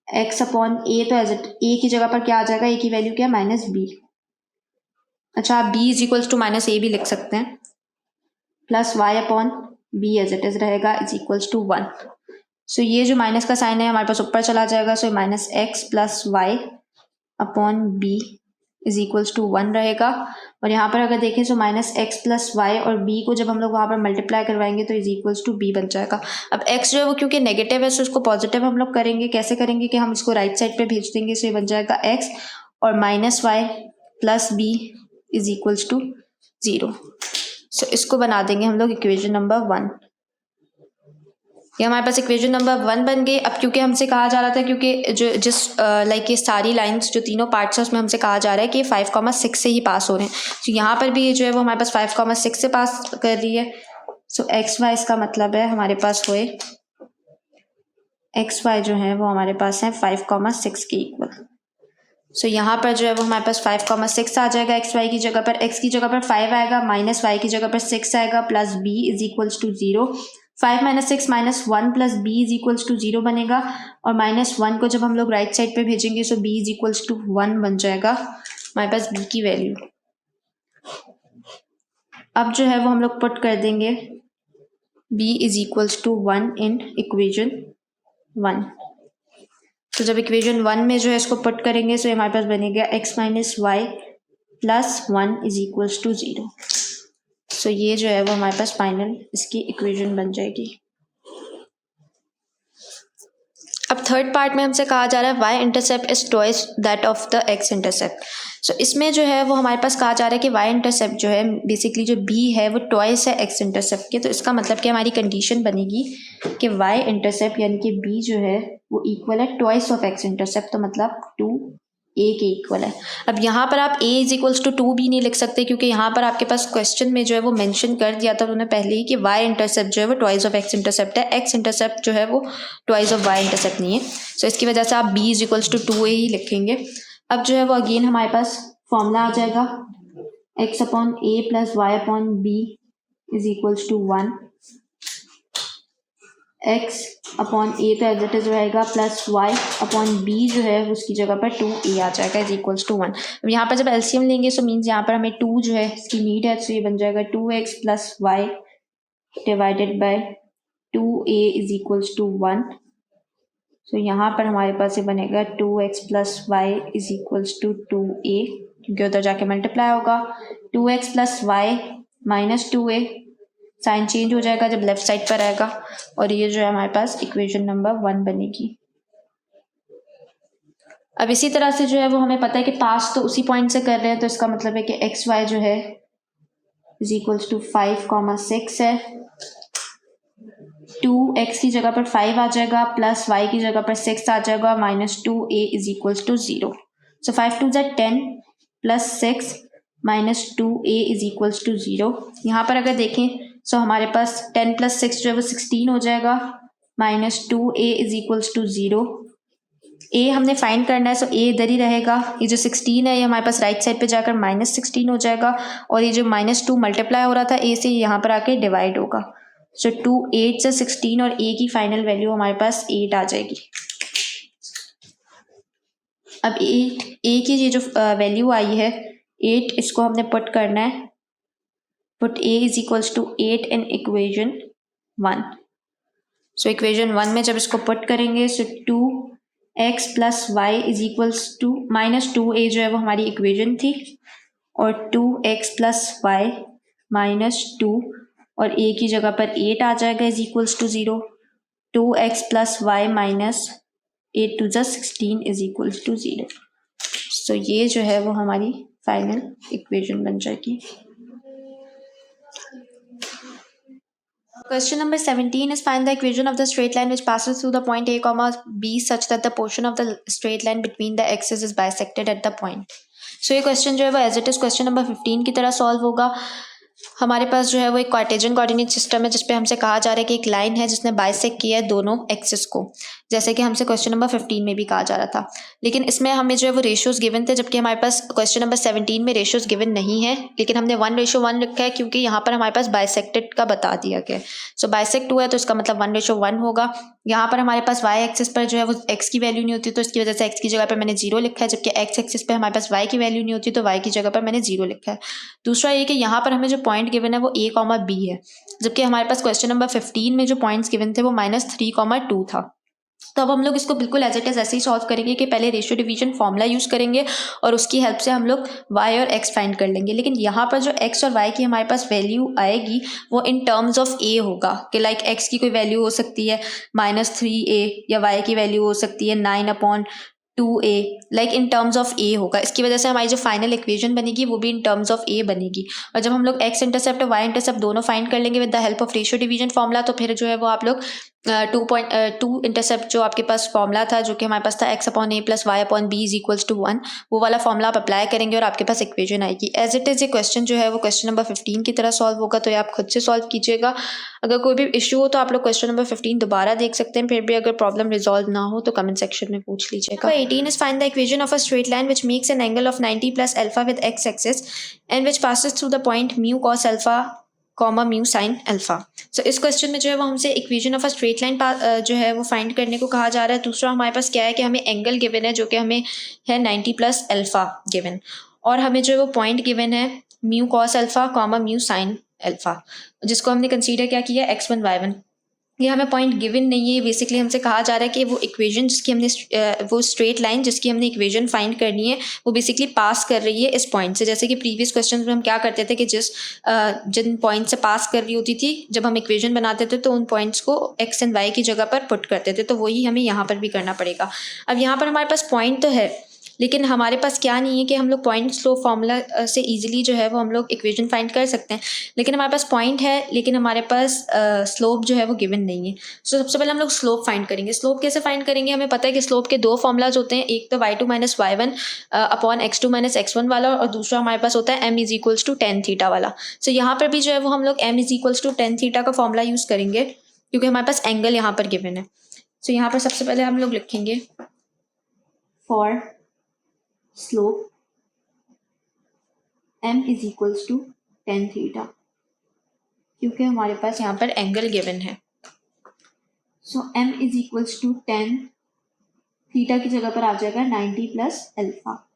X upon a तो एज इट ए की जगह पर क्या आ जाएगा, ए की वैल्यू क्या है माइनस बी। अच्छा, आप b is equals to minus a भी लिख सकते हैं, plus Y upon b as it is रहेगा इज इक्वल्स टू 1। सो ये जो माइनस का साइन है हमारे पास ऊपर चला जाएगा। So minus X plus Y upon B is equals to 1 रहेगा। और यहाँ पर अगर देखें so minus X plus Y और बी को जब हम लोग वहाँ पर मल्टीप्लाई करवाएंगे तो इज इक्वल्स टू बी बन जाएगा। अब एक्स जो है वो क्योंकि नेगेटिव है सो इसको पॉजिटिव हम लोग करेंगे। कैसे करेंगे कि हम इसको राइट साइड पे भेज देंगे। सो ये बन जाएगा एक्स और minus Y plus B is equals to 0। So इसको बना देंगे हम लोग इक्वेशन नंबर 1। ये हमारे पास इक्वेशन नंबर 1 बन गई। अब क्योंकि हमसे कहा जा रहा था, क्योंकि जो जिस लाइक ये सारी लाइंस जो तीनों पार्ट्स है उसमें हमसे कहा जा रहा है कि 5,6 से ही पास हो रहे हैं। तो यहाँ पर भी ये जो है वो हमारे पास 5,6 से पास कर रही है। सो एक्स वाई इसका मतलब है हमारे पास हुए एक्स वाई जो है वो हमारे पास है 5,6 के इक्वल। सो यहाँ पर जो है वो हमारे पास 5,6 आ जाएगा एक्स वाई की जगह पर। एक्स की जगह पर 5 आएगा, माइनस वाई की जगह पर 6 आएगा, plus B is equals to 0। 5 minus 6 minus 1 plus B is equals to 0 बनेगा। और माइनस 1 को जब हम लोग राइट साइड पे भेजेंगे सो बी इज इक्वल्स टू 1 बन जाएगा हमारे पास बी की वैल्यू। अब जो है वो हम लोग पुट कर देंगे B is equals to 1 in equation 1। तो जब इक्वेशन 1 में जो है इसको पुट करेंगे सो हमारे पास बनेगा X minus Y plus 1 is equals to 0। So ये जो है वो हमारे पास फाइनल इसकी इक्वेशन बन जाएगी। अब थर्ड पार्ट में हमसे कहा जा रहा है y intercept is twice that of the x intercept. So इसमें जो है वो हमारे पास कहा जा रहा है कि वाई इंटरसेप्ट जो है बेसिकली जो बी है वो ट्वाइस है एक्स इंटरसेप्ट के। तो इसका मतलब कि हमारी कंडीशन बनेगी कि वाई इंटरसेप्ट यानी कि बी जो है वो इक्वल है ट्वाइस ऑफ एक्स इंटरसेप्ट, तो मतलब 2a के इक्वल है। अब यहाँ पर आप a इज इक्वल्स टू 2 भी नहीं लिख सकते, क्योंकि यहाँ पर आपके पास क्वेश्चन में जो है वो मेंशन कर दिया था उन्होंने पहले ही कि y इंटरसेप्ट जो है वो ट्वाइस ऑफ x इंटरसेप्ट है, x इंटरसेप्ट जो है वो ट्वाइस ऑफ y इंटरसेप्ट नहीं है। सो इसकी वजह से आप b is equals to 2a ही लिखेंगे। अब जो है वो अगेन हमारे पास फॉर्मूला आ जाएगा x upon a plus Y upon B is equals to 1। x upon a तो एज इट इज रहेगा, प्लस y अपॉन बी जो है उसकी जगह पर 2a आ जाएगा इज इक्वल्स टू 1। अब यहाँ पर जब एलसीएम लेंगे सो मीन्स यहाँ पर हमें 2 जो है इसकी नीड है, तो ये बन जाएगा 2x plus Y divided by 2a is equals to 1। So यहाँ पर हमारे पास ये बनेगा 2x plus Y is equals to 2a, क्योंकि उधर जाके मल्टीप्लाई होगा। 2x plus Y minus 2a, sign change हो जाएगा जब लेफ्ट साइड पर आएगा, और ये जो है हमारे पास इक्वेशन नंबर 1 बनेगी। अब इसी तरह से जो है वो हमें पता है कि पास तो उसी पॉइंट से कर रहे हैं, तो इसका मतलब है कि एक्स वाई जो है इज इक्वल्स टू 5,6 है। 2x की जगह पर 5 आ जाएगा, प्लस y की जगह पर 6 आ जाएगा, minus 2a is equals to 0। So 5 2 ज़ा 10 plus 6 minus 2a is equals to 0। यहाँ पर अगर देखें सो हमारे पास 10 प्लस 6 जो है वो 16 हो जाएगा, minus 2a is equals to 0। a हमने फाइंड करना है, सो a इधर ही रहेगा। ये जो 16 है ये हमारे पास राइट साइड पे जाकर माइनस 16 हो जाएगा, और ये जो माइनस 2 मल्टीप्लाई हो रहा था a से यहाँ पर आके डिवाइड होगा। सो 2 8 से 16 और a की फाइनल वैल्यू हमारे पास 8 आ जाएगी। अब a की ये जो वैल्यू आई है 8, इसको हमने पुट करना है, put a is equals to 8 in equation 1। सो इक्वेशन 1 में जब इसको पुट करेंगे so 2x plus Y is equals to -2a जो है वो हमारी इक्वेशन थी, और 2x प्लस वाई -2 और a की जगह पर 8 आ जाएगा is equals to 0। 2x plus Y minus 8 two ज़ा 16 इज इक्वल्स टू 0। सो ये जो है वो हमारी फाइनल इक्वेशन बन जाएगी। Question number 17 is find the equation of the straight line which passes through the point A comma B such that the portion of the straight line between the axes is bisected at the point. So ये question जो है वो as it is question number 15 की तरह solve होगा। हमारे पास जो है वो एक कार्टेशियन कोऑर्डिनेट सिस्टम है जिसपे हमसे कहा जा रहा है कि एक लाइन है जिसने बाइसेक्ट किया है दोनों एक्सिस को, जैसे कि हमसे क्वेश्चन नंबर 15 में भी कहा जा रहा था। लेकिन इसमें हमें जो है वो रेशियोज गिवन थे, जबकि हमारे पास क्वेश्चन नंबर 17 में रेशियोज गिवन नहीं है, लेकिन हमने 1:1 रखा है क्योंकि यहाँ पर हमारे पास बाइसेक्टेड का बता दिया गया है। सो बाइसेक्ट हुआ है तो इसका मतलब 1:1 होगा। यहाँ पर हमारे पास वाई एक्सिस पर जो है वो एक्स की वैल्यू नहीं होती, तो इसकी वजह से एक्स की जगह पर मैंने 0 लिखा है, जबकि एक्स एक्सिस पर हमारे पास वाई की वैल्यू नहीं होती तो वाई की जगह पर मैंने 0 लिखा है। दूसरा ये कि यहाँ पर हमें जो पॉइंट गिवन है वो a, b है, जबकि हमारे पास क्वेश्चन नंबर 15 में जो पॉइंट्स गिवन थे वो -3, 2 था। तो अब हम लोग इसको बिल्कुल एज इट इज ऐसे ही सॉल्व करेंगे कि पहले रेशियो डिवीजन फॉर्मूला यूज करेंगे और उसकी हेल्प से हम लोग y और x फाइंड कर लेंगे। लेकिन यहाँ पर जो x और y की हमारे पास वैल्यू आएगी वो इन टर्म्स ऑफ a होगा कि लाइक x की कोई वैल्यू हो सकती है -3a या y की वैल्यू हो सकती है 9/2a, like in terms of a होगा। इसकी वजह से हमारी जो फाइनल इक्वेशन बनेगी वो भी इन टर्म्स ऑफ a बनेगी। और जब हम लोग x इंटरसेप्ट और y इंटरसेप्ट दोनों फाइंड कर लेंगे with the help of ratio division formula, तो फिर जो है वो आप लोग 2 इंटरसेप्ट जो आपके पास फॉर्मूला था जो कि हमारे पास था x/a plus y/b is equals to 1, वो वाला फॉर्मूला आप अप्लाई करेंगे और आपके पास इक्वेशन आएगी। एज इट इज़ ये क्वेश्चन जो है वो क्वेश्चन नंबर 15 की तरह सॉल्व होगा, तो ये आप खुद से सॉल्व कीजिएगा। अगर कोई भी इशू हो तो आप लोग क्वेश्चन नंबर 15 दोबारा देख सकते हैं, फिर भी अगर प्रॉब्लम रिजॉल्व ना हो तो कमेंट सेक्शन में पूछ लीजिएगा। 18 is find the equation of a straight line which makes an angle of 90 plus alpha with x axis and which passes through the point mu cos alpha comma mu sine alpha. So इस question में जो है वो हमसे equation of a straight line जो है वो find करने को कहा जा रहा है। दूसरा हमारे पास क्या है कि हमें एंगल गिवन है जो कि हमें है 90 प्लस अल्फा गिवन, और हमें जो है वो पॉइंट गिवन है mu cos alpha comma mu sine alpha, जिसको हमने कंसीडर क्या किया x1 y1। ये हमें पॉइंट गिवन नहीं है, बेसिकली हमसे कहा जा रहा है कि वो इक्वेशन जिसकी हमने वो स्ट्रेट लाइन जिसकी हमने इक्वेशन फाइंड करनी है वो बेसिकली पास कर रही है इस पॉइंट से। जैसे कि प्रीवियस क्वेश्चन में हम क्या करते थे कि जिन पॉइंट से पास कर रही होती थी जब हम इक्वेशन बनाते थे तो उन पॉइंट्स को एक्स एंड वाई की जगह पर पुट करते थे, तो वही हमें यहाँ पर भी करना पड़ेगा। अब यहाँ पर हमारे पास पॉइंट तो है लेकिन हमारे पास क्या नहीं है कि हम लोग पॉइंट स्लोप फार्मूला से इजीली जो है वो हम लोग इक्वेशन फाइंड कर सकते हैं, लेकिन हमारे पास पॉइंट है लेकिन हमारे पास स्लोप जो है वो गिवन नहीं है। सो सबसे पहले हम लोग स्लोप फाइंड करेंगे। स्लोप कैसे फाइंड करेंगे? हमें पता है कि स्लोप के 2 फॉर्मूलाज होते हैं, एक तो y2 minus y1 upon x2 minus x1 वाला, और दूसरा हमारे पास होता है m is equals to tan theta वाला। सो यहाँ पर भी जो है वो हम लोग m is equals to tan theta का फॉर्मूला यूज़ करेंगे क्योंकि हमारे पास एंगल यहाँ पर गिवन है। सो यहाँ पर सबसे पहले हम लोग लिखेंगे for slope m is equals to tan theta, क्योंकि हमारे पास यहाँ पर एंगल गिवन है। सो m is equals to tan theta की जगह पर आ जाएगा 90 प्लस अल्फा।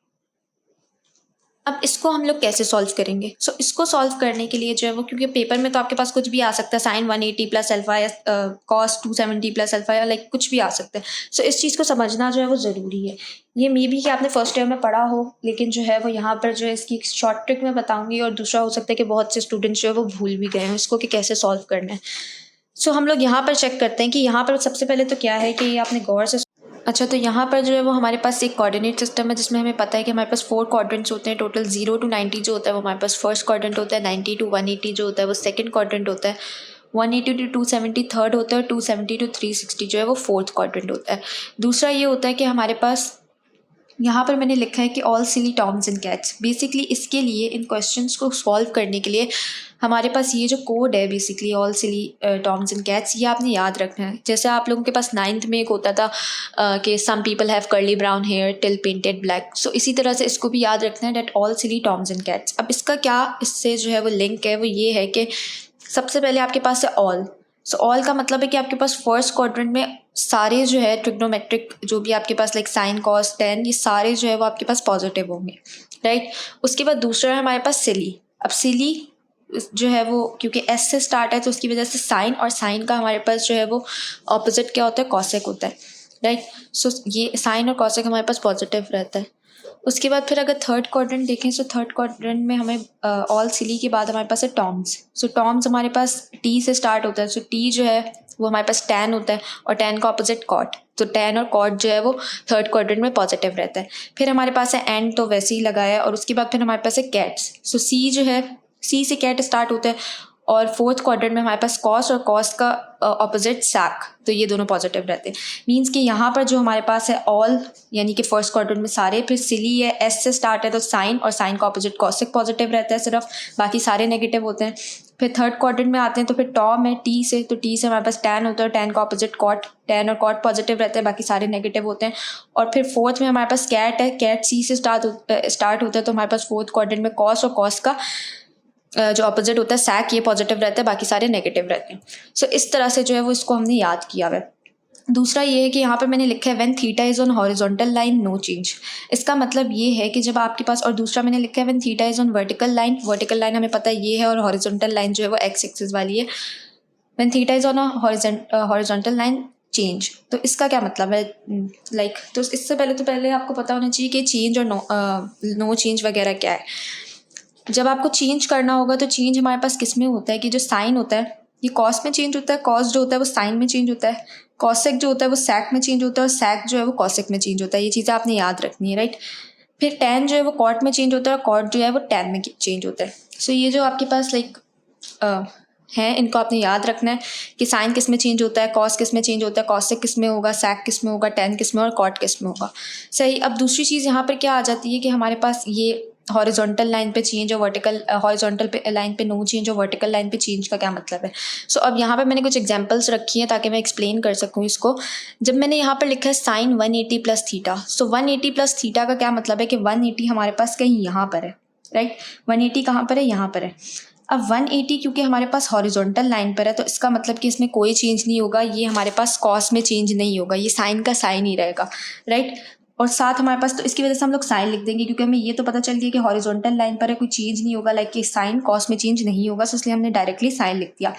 अब इसको हम लोग कैसे सॉल्व करेंगे? सो इसको सॉल्व करने के लिए जो है वो, क्योंकि पेपर में तो आपके पास कुछ भी आ सकता है, साइन 180 प्लस अल्फा या कॉस 270 प्लस अल्फा या लाइक कुछ भी आ सकता है। सो इस चीज़ को समझना जो है वो ज़रूरी है। ये मे भी कि आपने फर्स्ट ईयर में पढ़ा हो, लेकिन जो है वो यहाँ पर जो है इसकी शॉर्ट ट्रिक में बताऊँगी, और दूसरा हो सकता है कि बहुत से स्टूडेंट्स जो है वो भूल भी गए हैं इसको कि कैसे सॉल्व करना है। सो हम लोग यहाँ पर चेक करते हैं कि यहाँ पर सबसे पहले तो क्या है कि आपने गौर से अच्छा, तो यहाँ पर जो है वो हमारे पास एक कोऑर्डिनेट सिस्टम है जिसमें हमें पता है कि हमारे पास 4 क्वाड्रेंट्स होते हैं टोटल। 0 to 90 जो होता है वो हमारे पास फर्स्ट क्वाड्रेंट होता है, 90 to 180 जो होता है वो सेकंड क्वाड्रेंट होता है, 180 to 270 थर्ड होता है, और 270 to 360 जो है वो फोर्थ क्वाड्रेंट होता है। दूसरा ये होता है कि हमारे पास यहाँ पर मैंने लिखा है कि all silly toms and cats. Basically इसके लिए इन क्वेश्चंस को सॉल्व करने के लिए हमारे पास ये जो कोड है basically all silly toms and cats, ये आपने याद रखना है। जैसे आप लोगों के पास 9th में एक होता था कि some people have curly brown hair till painted black, so इसी तरह से इसको भी याद रखना है, date all silly toms and cats. अब इसका क्या इससे जो है वो लिंक है, वो ये है कि सबसे पहले आपके पास है ऑल। सो ऑल का मतलब है कि आपके पास फर्स्ट क्वाड्रेंट में सारे जो है ट्रिग्नोमेट्रिक जो भी आपके पास लाइक साइन कॉस टेन, ये सारे जो है वो आपके पास पॉजिटिव होंगे, राइट। उसके बाद दूसरा है हमारे पास सिली। अब सिली जो है वो क्योंकि एस से स्टार्ट है तो उसकी वजह से साइन, और साइन का हमारे पास जो है वो ऑपोजिट क्या होता है, कॉसेक होता है, राइट। सो ये साइन और कॉसेक हमारे पास पॉजिटिव रहता है। उसके बाद फिर अगर थर्ड क्वाड्रेंट देखें तो थर्ड क्वाड्रेंट में हमें ऑल सिली के बाद हमारे पास है टर्म्स। सो टर्म्स हमारे पास टी से स्टार्ट होता है। सो टी जो है वो हमारे पास टैन होता है और टैन का ऑपोजिट कॉट, तो टैन और कॉट जो है वो थर्ड क्वाड्रेंट में पॉजिटिव रहता है। फिर हमारे पास है एंड, तो वैसे ही लगाया, और उसके बाद फिर हमारे पास है कैट्स। सो सी जो है, सी से कैट स्टार्ट होता है, और फोर्थ क्वाड्रेंट में हमारे पास कॉस और कॉस का ऑपोजिट सैक, तो ये दोनों पॉजिटिव रहते हैं। मींस कि यहाँ पर जो हमारे पास है ऑल यानी कि फर्स्ट क्वाड्रेंट में सारे, फिर सिली है, एस से स्टार्ट है तो साइन, और साइन का ऑपोजिट कॉसिक पॉजिटिव रहता है सिर्फ, बाकी सारे नेगेटिव होते हैं। फिर थर्ड क्वाड्रेंट में आते हैं तो फिर टॉम है टी से, तो टी से हमारे पास टैन होता है, टैन का ऑपोजिट कॉट, टैन और कॉट पॉजिटिव रहते हैं, बाकी सारे नेगेटिव होते हैं। और फिर फोर्थ में हमारे पास कैट है, कैट सी से स्टार्ट होता है, तो हमारे पास फोर्थ क्वाड्रेंट में कॉस और कॉस का जो अपोजिट होता है सैक, ये पॉजिटिव रहता है, बाकी सारे नेगेटिव रहते हैं। सो इस तरह से जो है वो इसको हमने याद किया हुआ है। दूसरा ये है कि यहाँ पर मैंने लिखा है when theta is on horizontal line no change. इसका मतलब ये है कि जब आपके पास, और दूसरा मैंने लिखा है when theta is on vertical line, vertical line हमें पता है ये है, और हॉरिजॉन्टल लाइन जो है वो एक्स एक्सिस वाली है। When theta is on horizontal line change, तो इसका क्या मतलब है, लाइक तो इससे पहले आपको पता होना चाहिए कि चेंज और नो चेंज वगैरह क्या है। जब आपको चेंज करना होगा तो चेंज हमारे पास किस में होता है कि जो साइन होता है ये कॉस में चेंज होता है, कॉस जो होता है वो साइन में चेंज होता है, कॉसेक जो होता है वो सैक में चेंज होता है, और सैक जो है वो कॉसेक में चेंज होता है। ये चीज़ें आपने याद रखनी है, राइट। फिर टैन जो है वो कॉट में चेंज होता है, और कॉट जो है वो टैन में चेंज होता है। सो ये जो आपके पास लाइक हैं, इनको आपने याद रखना है कि साइन किस में चेंज होता है, कॉस किस में चेंज होता है, कॉसेक किस में होगा, सैक किस में होगा, टैन किस में, और कॉट किस में होगा। सही। अब दूसरी चीज़ यहाँ पर क्या आ जाती है कि हमारे पास ये हॉरिजॉन्टल लाइन पे चेंज और वर्टिकल, हॉरिजॉन्टल पे लाइन पे नो चेंज और वर्टिकल लाइन पे चेंज का क्या मतलब है। सो अब यहाँ पे मैंने कुछ एग्जांपल्स रखी हैं ताकि मैं एक्सप्लेन कर सकूँ इसको। जब मैंने यहाँ पर लिखा है साइन 180 प्लस थीटा, सो 180 प्लस थीटा का क्या मतलब है कि 180 हमारे पास कहीं यहाँ पर है, राइट। 180 कहाँ पर है, यहाँ पर है। अब 180 क्योंकि हमारे पास हॉरिजॉन्टल लाइन पर है तो इसका मतलब कि इसमें कोई चेंज नहीं होगा, ये हमारे पास कॉस में चेंज नहीं होगा, ये साइन का साइन ही रहेगा, राइट। और साथ हमारे पास, तो इसकी वजह से हम लोग साइन लिख देंगे क्योंकि हमें ये तो पता चल गया कि हॉरिजॉन्टल लाइन पर है, कोई चेंज नहीं होगा, लाइक कि साइन कॉस में चेंज नहीं होगा, सो इसलिए हमने डायरेक्टली साइन लिख दिया।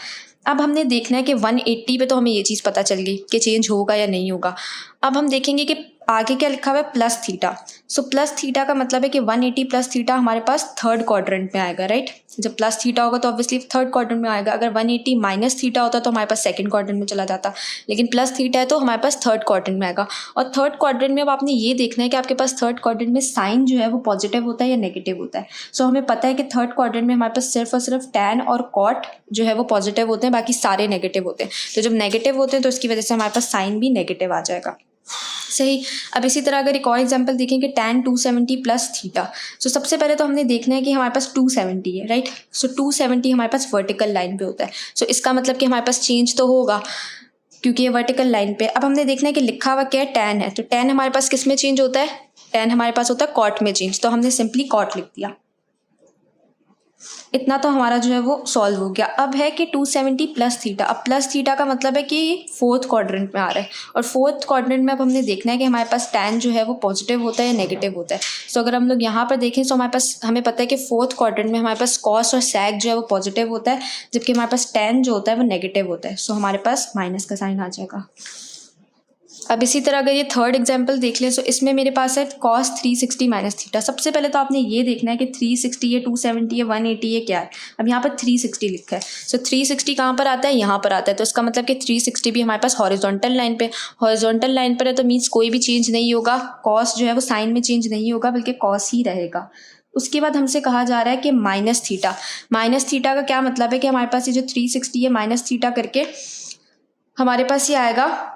अब हमने देखना है कि 180 पे तो हमें ये चीज़ पता चल गई कि चेंज होगा या नहीं होगा। अब हम देखेंगे कि आगे क्या लिखा हुआ है, plus theta. So plus theta का मतलब है कि 180 प्लस थीटा हमारे पास थर्ड क्वाड्रेंट में आएगा, राइट। जब प्लस थीटा होगा तो ऑब्वियसली थर्ड क्वाड्रेंट में आएगा। अगर 180 माइनस थीटा होता तो हमारे पास सेकंड क्वाड्रेंट में चला जाता, लेकिन प्लस थीटा है तो हमारे पास थर्ड क्वाड्रेंट में आएगा। और थर्ड क्वाड्रेंट में अब आपने ये देखना है कि आपके पास थर्ड क्वाड्रेंट में साइन जो है वो पॉजिटिव होता है या नेगेटिव होता है। सो हमें पता है कि थर्ड क्वाड्रेंट में हमारे पास सिर्फ और सिर्फ टैन और कॉट जो है वो पॉजिटिव होते हैं, बाकी सारे नेगेटिव होते हैं। तो जब नेगेटिव होते हैं तो इसकी वजह से हमारे पास साइन भी नेगेटिव आ जाएगा, सही। अब इसी तरह अगर एक और एग्जांपल देखें कि tan 270 प्लस थीटा, सो सबसे पहले तो हमने देखना है कि हमारे पास 270 है, राइट। सो 270 हमारे पास वर्टिकल लाइन पे होता है, सो इसका मतलब कि हमारे पास चेंज तो होगा क्योंकि ये वर्टिकल लाइन पे। अब हमने देखना है कि लिखा हुआ क्या है, tan है, तो tan हमारे पास किस में चेंज होता है, tan हमारे पास होता है कॉट में चेंज, तो हमने सिंपली कॉट लिख दिया। इतना तो हमारा जो है वो सॉल्व हो गया। अब है कि 270 प्लस थीटा, अब प्लस थीटा का मतलब है कि फोर्थ क्वाड्रेंट में आ रहा है, और फोर्थ क्वाड्रेंट में अब हमने देखना है कि हमारे पास टैन जो है वो पॉजिटिव होता है या नेगेटिव होता है। सो अगर हम लोग यहाँ पर देखें तो हमारे पास, हमें पता है कि फोर्थ क्वाड्रेंट में हमारे पास कॉस और सैक जो है वो पॉजिटिव होता है, जबकि हमारे पास टैन जो होता है वो नेगेटिव होता है। सो हमारे पास माइनस का साइन आ जाएगा। अब इसी तरह अगर ये थर्ड एग्जांपल देख लें, सो इसमें मेरे पास है cos 360 माइनस थीटा। सबसे पहले तो आपने ये देखना है कि 360 है, 270 है, 180 है, क्या है। अब यहाँ पर 360 लिखा है, सो 360 कहाँ पर आता है, यहाँ पर आता है, तो इसका मतलब कि 360 भी हमारे पास हॉरिजॉन्टल लाइन पे, हॉरिजॉन्टल लाइन पर है तो मीन्स कोई भी चेंज नहीं होगा, कॉस जो है वो साइन में चेंज नहीं होगा बल्कि कॉस ही रहेगा। उसके बाद हमसे कहा जा रहा है कि माइनस थीटा, माइनस थीटा का क्या मतलब है कि हमारे पास ये जो 360 है माइनस थीटा करके हमारे पास ये आएगा,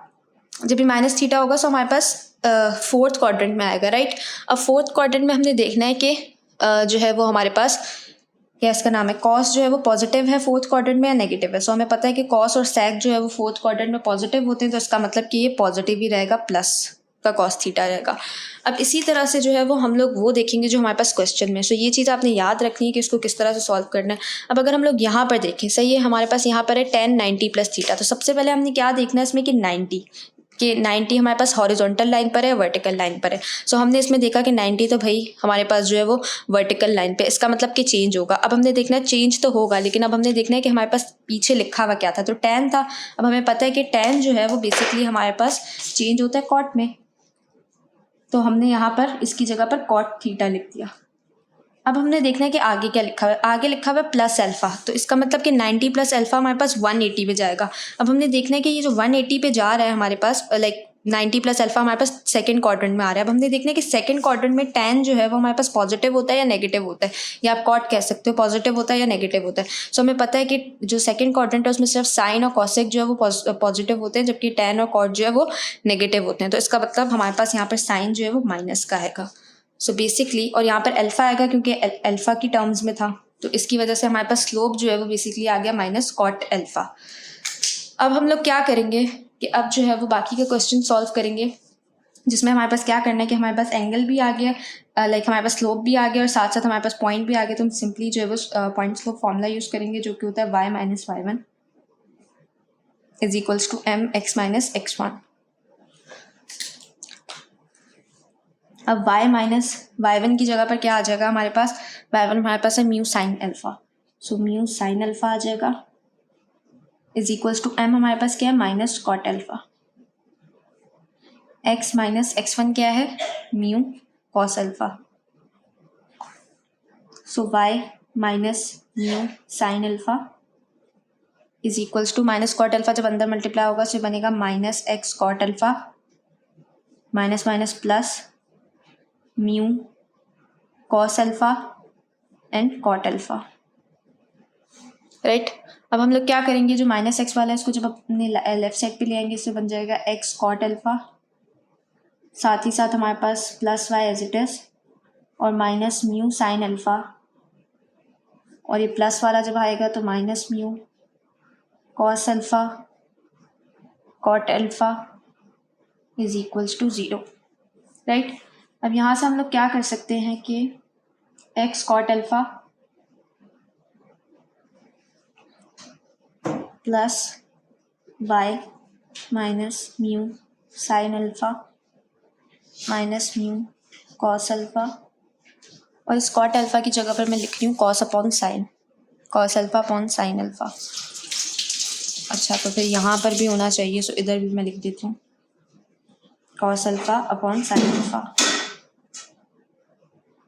जब भी माइनस थीटा होगा सो हमारे पास फोर्थ क्वाड्रेंट में आएगा, राइट। अब फोर्थ क्वाड्रेंट में हमने देखना है कि जो है वो हमारे पास क्या इसका नाम है, कॉस जो है वो पॉजिटिव है फोर्थ क्वाड्रेंट में या नेगेटिव है। सो हमें पता है कि कॉस और सैक जो है वो फोर्थ क्वाड्रेंट में पॉजिटिव होते हैं, तो इसका मतलब कि ये पॉजिटिव ही रहेगा, प्लस का कॉस थीटा रहेगा। अब इसी तरह से जो है वो हम लोग वो देखेंगे जो हमारे पास क्वेश्चन में। सो ये चीज़ आपने याद रखनी है कि इसको किस तरह से सॉल्व करना है। अब अगर हम लोग यहाँ पर देखें, सही है, हमारे पास यहाँ पर है tan 90 प्लस थीटा, तो सबसे पहले हमने क्या देखना है इसमें कि 90 कि 90 हमारे पास हॉरिजॉन्टल लाइन पर है, वर्टिकल लाइन पर है। सो हमने इसमें देखा कि 90 तो भाई हमारे पास जो है वो वर्टिकल लाइन पे, इसका मतलब कि चेंज होगा। अब हमने देखना है चेंज तो होगा, लेकिन अब हमने देखना है कि हमारे पास पीछे लिखा हुआ क्या था, तो tan था। अब हमें पता है कि tan जो है वो बेसिकली हमारे पास चेंज होता है कॉट में, तो हमने यहाँ पर इसकी जगह पर कॉट थीटा लिख दिया। अब हमने देखना है कि आगे क्या लिखा हुआ है। आगे लिखा हुआ है प्लस अल्फा, तो इसका मतलब कि 90 प्लस अल्फा हमारे पास 180 पे जाएगा। अब हमने देखना है कि ये जो 180 पे जा रहा है हमारे पास, लाइक 90 प्लस अल्फा हमारे पास सेकंड क्वाड्रेंट में आ रहा है। अब हमने देखना है कि सेकंड क्वाड्रेंट में tan जो है वो हमारे पास पॉजिटिव होता है या नेगेटिव होता है, या आप कॉट कह सकते हो, पॉजिटिव होता है या नेगेटिव होता है। सो हमें पता है कि जो सेकंड क्वाड्रेंट है उसमें सिर्फ साइन और कॉसेक जो है वो पॉजिटिव होते हैं, जबकि tan और कॉट जो है वो नेगेटिव होते हैं। तो इसका मतलब हमारे पास यहाँ पर साइन जो है वो माइनस का आएगा। सो बेसिकली, और यहाँ पर अल्फा आएगा क्योंकि अल्फा की टर्म्स में था, तो इसकी वजह से हमारे पास स्लोप जो है वो बेसिकली आ गया माइनस कॉट अल्फा। अब हम लोग क्या करेंगे कि अब जो है वो बाकी के क्वेश्चन सॉल्व करेंगे, जिसमें हमारे पास क्या करना है कि हमारे पास एंगल भी आ गया, लाइक हमारे पास स्लोप भी आ गया, और साथ साथ हमारे पास पॉइंट भी आ गया। तो हम सिंपली जो है वो पॉइंट स्लोप फॉर्मूला यूज़ करेंगे, जो कि होता है y minus y1 is equals to mx minus x1। अब y माइनस y1 की जगह पर क्या आ जाएगा हमारे पास, y1 हमारे पास है mu sine alpha, so mu sine alpha आ जाएगा इज इक्वल्स टू m हमारे पास क्या है, minus cot alpha. x minus x1 क्या है, mu cos alpha. So y minus mu sine alpha is equals to minus cot alpha, जब अंदर मल्टीप्लाई होगा तो बनेगा minus x cot alpha minus minus plus mu cos alpha and cot alpha, right. अब हम लोग क्या करेंगे, जो माइनस एक्स वाला है इसको जब अपने लेफ्ट साइड पे ले आएंगे, इससे बन जाएगा एक्स कॉट अल्फा, साथ ही साथ हमारे पास plus y as it is, और माइनस म्यू साइन अल्फा, और ये प्लस वाला जब आएगा तो minus mu cos alpha cot alpha is equals to 0, right. अब यहाँ से हम लोग क्या कर सकते हैं कि X cot alpha plus Y minus mu sine alpha minus mu cos alpha, और इस कॉट अल्फा की जगह पर मैं लिख रही हूँ cos upon sine, cos alpha upon sine alpha. अच्छा, तो फिर यहाँ पर भी होना चाहिए, सो इधर भी मैं लिख देती हूँ cos alpha upon sine alpha,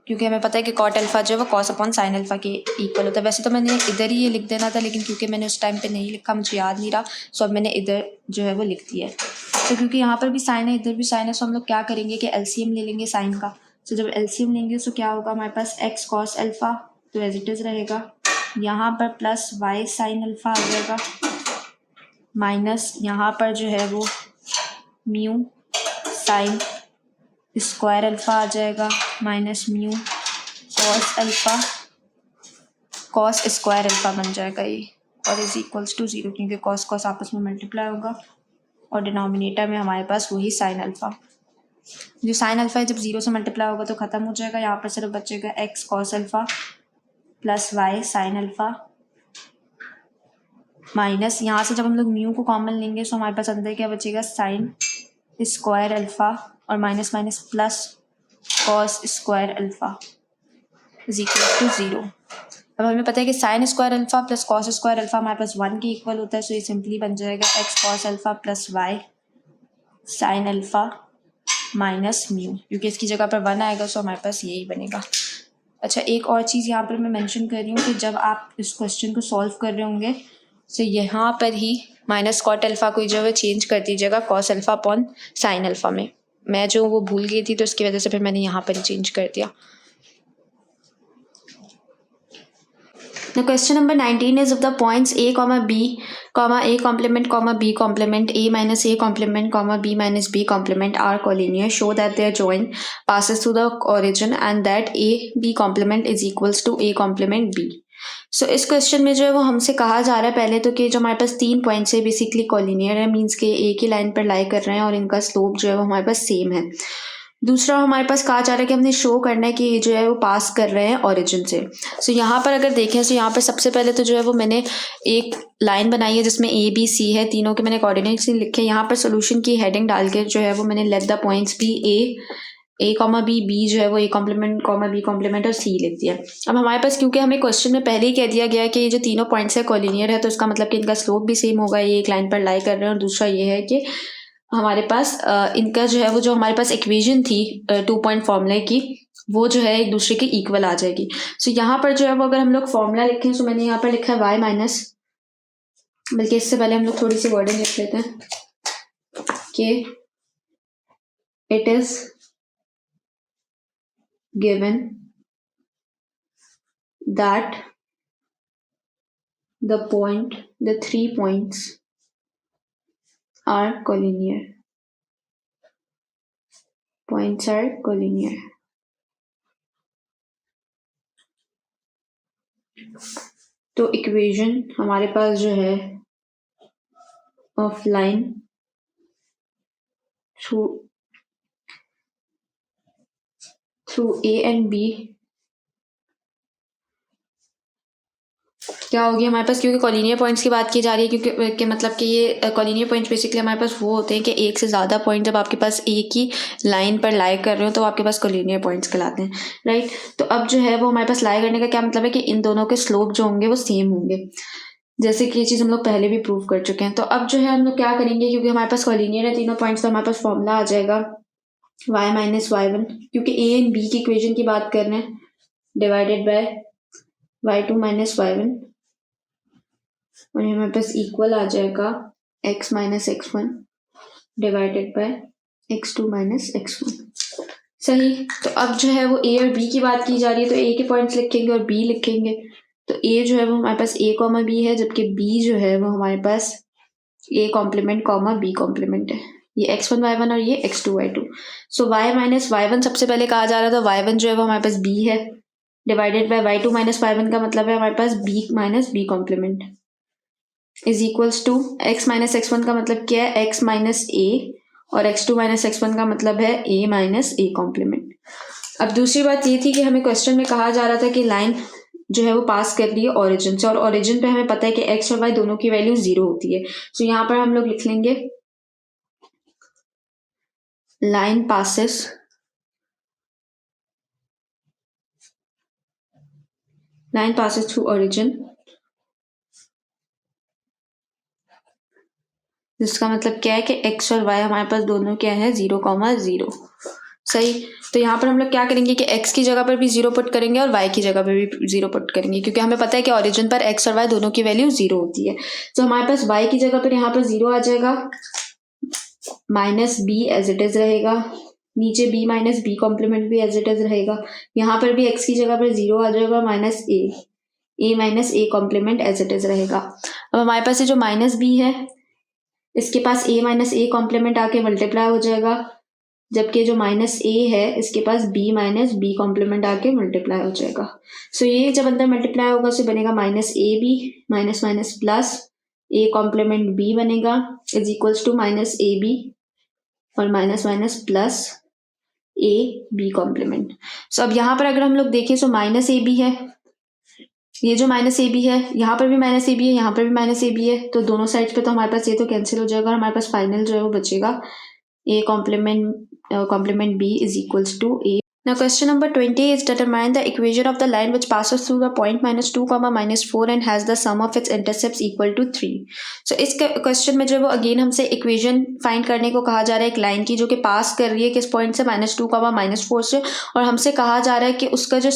क्योंकि हमें पता है कि कॉट अल्फा जो है वो कॉस अपॉन साइन अल्फा के इक्वल होता है। वैसे तो मैंने इधर ही ये लिख देना था, लेकिन क्योंकि मैंने उस टाइम पे नहीं लिखा, मुझे याद नहीं रहा, सो अब मैंने इधर जो है वो लिख दिया है। तो क्योंकि यहाँ पर भी साइन है, इधर भी साइन है, सो हम लोग क्या करेंगे कि एलसीएम ले लेंगे साइन का। सो जब एलसीएम लेंगे तो क्या होगा, हमारे पास एक्स कॉस अल्फा तो एज इट इज रहेगा, यहाँ पर प्लस वाई साइन अल्फा आ जाएगा, माइनस यहाँ पर जो है वो म्यू साइन स्क्वायर अल्फा आ जाएगा, minus mu cos alpha cos square alpha बन जाएगा ये, और इज इक्वल्स टू 0, क्योंकि कॉस कॉस आपस में मल्टीप्लाई होगा, और डिनोमिनेटर में हमारे पास वही साइन अल्फा। जो साइन अल्फा है जब 0 से मल्टीप्लाई होगा तो ख़त्म हो जाएगा, यहाँ पर सिर्फ बचेगा X cos alpha plus Y sine alpha, minus यहाँ से जब हम लोग म्यू को कॉमन लेंगे तो हमारे पास अंदर क्या बचेगा, साइन स्क्वायर अल्फा और minus minus plus cos square alpha is equal to 0। अब हमें पता है कि sine square alpha plus cos square alpha हमारे पास 1 के इक्वल होता है, सो ये सिंपली बन जाएगा x cos alpha plus Y sine alpha minus mu, क्योंकि इसकी जगह पर 1 आएगा सो हमारे पास यही बनेगा। अच्छा, एक और चीज़ यहाँ पर मैं मेंशन कर रही हूँ कि जब आप इस क्वेश्चन को सॉल्व कर रहे होंगे तो यहाँ पर ही माइनस कॉट अल्फा को जो है चेंज कर दीजिएगा cos alpha upon sine alpha में। मैं जो वो भूल गई थी तो इसकी वजह से फिर मैंने यहाँ पर ही चेंज कर दिया। Now question number 19 is of the points a comma b comma a complement comma b complement a minus a complement comma b minus b complement are collinear. Show that their join passes through the origin and that a b complement is equals to a complement b. So इस question में जो है वो हमसे कहा जा रहा है पहले तो कि जो हमारे पास 3 पॉइंट्स है बेसिकली कॉलिनियर है, मीन्स के एक ही लाइन पर लाई कर रहे हैं और इनका स्लोप जो है वो हमारे पास सेम है। दूसरा हमारे पास कहा जा रहा है कि हमने शो करना है कि ये जो है वो पास कर रहे हैं ओरिजिन से। सो यहाँ पर अगर देखें तो यहाँ पर सबसे पहले तो जो है वो मैंने एक लाइन बनाई है जिसमें ए बी सी है, तीनों के मैंने कोऑर्डिनेट्स लिखे। यहाँ पर सोल्यूशन की हेडिंग डाल के जो है वो मैंने let the points B A comma B जो है वो A complement comma B complement और सी लिख दिया। अब हमारे पास क्योंकि हमें क्वेश्चन में पहले ही कह दिया गया है कि ये जो तीनों पॉइंट्स है कोलिनियर है, तो इसका मतलब कि इनका स्लोप भी सेम होगा, ये एक लाइन पर लाई कर रहे हैं। और दूसरा ये है कि हमारे पास इनका जो है वो जो हमारे पास इक्वेशन थी 2 पॉइंट फॉर्मूले की, वो जो है एक दूसरे के इक्वल आ जाएगी। सो यहाँ पर जो है वो अगर हम लोग फॉर्मूला लिखें, तो मैंने यहाँ पर लिखा है वाई माइनस, बल्कि इससे पहले हम लोग थोड़ी सी वर्डिंग लिख लेते हैं कि it is given that the 3 points are collinear. Points are collinear. तो इक्वेशन हमारे पास जो है of line through A and B क्या होगी हमारे पास, क्योंकि कॉलिनियर पॉइंट्स की बात की जा रही है, क्योंकि मतलब कि ये कॉलिनियर पॉइंट्स बेसिकली हमारे पास वो होते हैं कि एक से ज़्यादा पॉइंट जब आपके पास एक ही लाइन पर लाई कर रहे हो तो आपके पास कॉलिनियर पॉइंट्स कहलाते हैं, राइट। तो अब जो है वो हमारे पास लाई करने का क्या मतलब है कि इन दोनों के स्लोप जो होंगे वो सेम होंगे, जैसे कि ये चीज़ हम लोग पहले भी प्रूव कर चुके हैं। तो अब जो है हम लोग क्या करेंगे, क्योंकि हमारे पास कॉलिनियर है तीनों पॉइंट्स, तो हमारे पास फॉर्मूला आ जाएगा y माइनस वाई वन, क्योंकि ए एंड बी की इक्वेशन की बात कर रहे हैं, divided by y2 minus y one, और ये हमारे पास इक्वल आ जाएगा x minus x one divided by x2 minus x one. सही। तो अब जो है वो a और b की बात की जा रही है, तो a के पॉइंट्स लिखेंगे और b लिखेंगे। तो a जो है वो हमारे पास a कॉमा b है, जबकि b जो है वो हमारे पास a complement comma b complement है। ये x1 y1 और ये x2 y2। सो y माइनस y1 सबसे पहले कहा जा रहा था, y1 जो है वो हमारे पास b है, divided by y2 minus y1 का मतलब है हमारे पास b minus b complement is equals to x minus x1 का मतलब क्या है, x माइनस a, और x2 माइनस x1 का मतलब है a माइनस a कॉम्प्लीमेंट। अब दूसरी बात ये थी कि हमें क्वेश्चन में कहा जा रहा था कि लाइन जो है वो पास कर रही है ओरिजिन से, और ओरिजिन पे हमें पता है कि x और y दोनों की वैल्यू 0 होती है। सो यहाँ पर हम लोग लिख लेंगे लाइन पासिस थ्रू ओरिजिन, जिसका मतलब क्या है कि x और y हमारे पास दोनों क्या है 0,0। सही। तो यहाँ पर हम लोग क्या करेंगे कि x की जगह पर भी 0 पुट करेंगे और y की जगह पर भी 0 पुट करेंगे, क्योंकि हमें पता है कि ओरिजिन पर x और y दोनों की वैल्यू 0 होती है। तो हमारे पास y की जगह पर यहाँ पर 0 आ जाएगा, minus b as it is रहेगा, नीचे b माइनस b कॉम्प्लीमेंट भी एज इट इज रहेगा, यहाँ पर भी x की जगह पर 0 आ जाएगा, minus a minus a complement as it is रहेगा। अब हमारे पास ये जो माइनस b है, इसके पास a माइनस a कॉम्प्लीमेंट आके मल्टीप्लाई हो जाएगा, जबकि जो माइनस a है इसके पास b माइनस b कॉम्प्लीमेंट आके मल्टीप्लाई हो जाएगा। सो ये जब अंदर मल्टीप्लाई होगा तो बनेगा minus a b minus minus plus a complement b बनेगा is equals to minus a b और minus minus plus a b complement. So अब यहाँ पर अगर हम लोग देखें तो माइनस ए बी है, ये जो माइनस ए बी है यहाँ पर भी माइनस ए बी है, यहाँ पर भी माइनस ए बी है, तो दोनों साइड्स पे तो हमारे पास ये तो कैंसिल हो जाएगा और हमारे पास फाइनल जो है वो बचेगा a complement b is equals to a. Now question number 20 is determine the equation of the line which passes through the point minus 2 comma minus 4 and has the sum of its intercepts equal to 3. So इस question में जो है वो again हमसे equation find करने को कहा जा रहा है एक लाइन की जो कि पास कर रही है किस पॉइंट से, माइनस 2 comma माइनस 4 से, और हमसे कहा जा रहा है कि उसका जो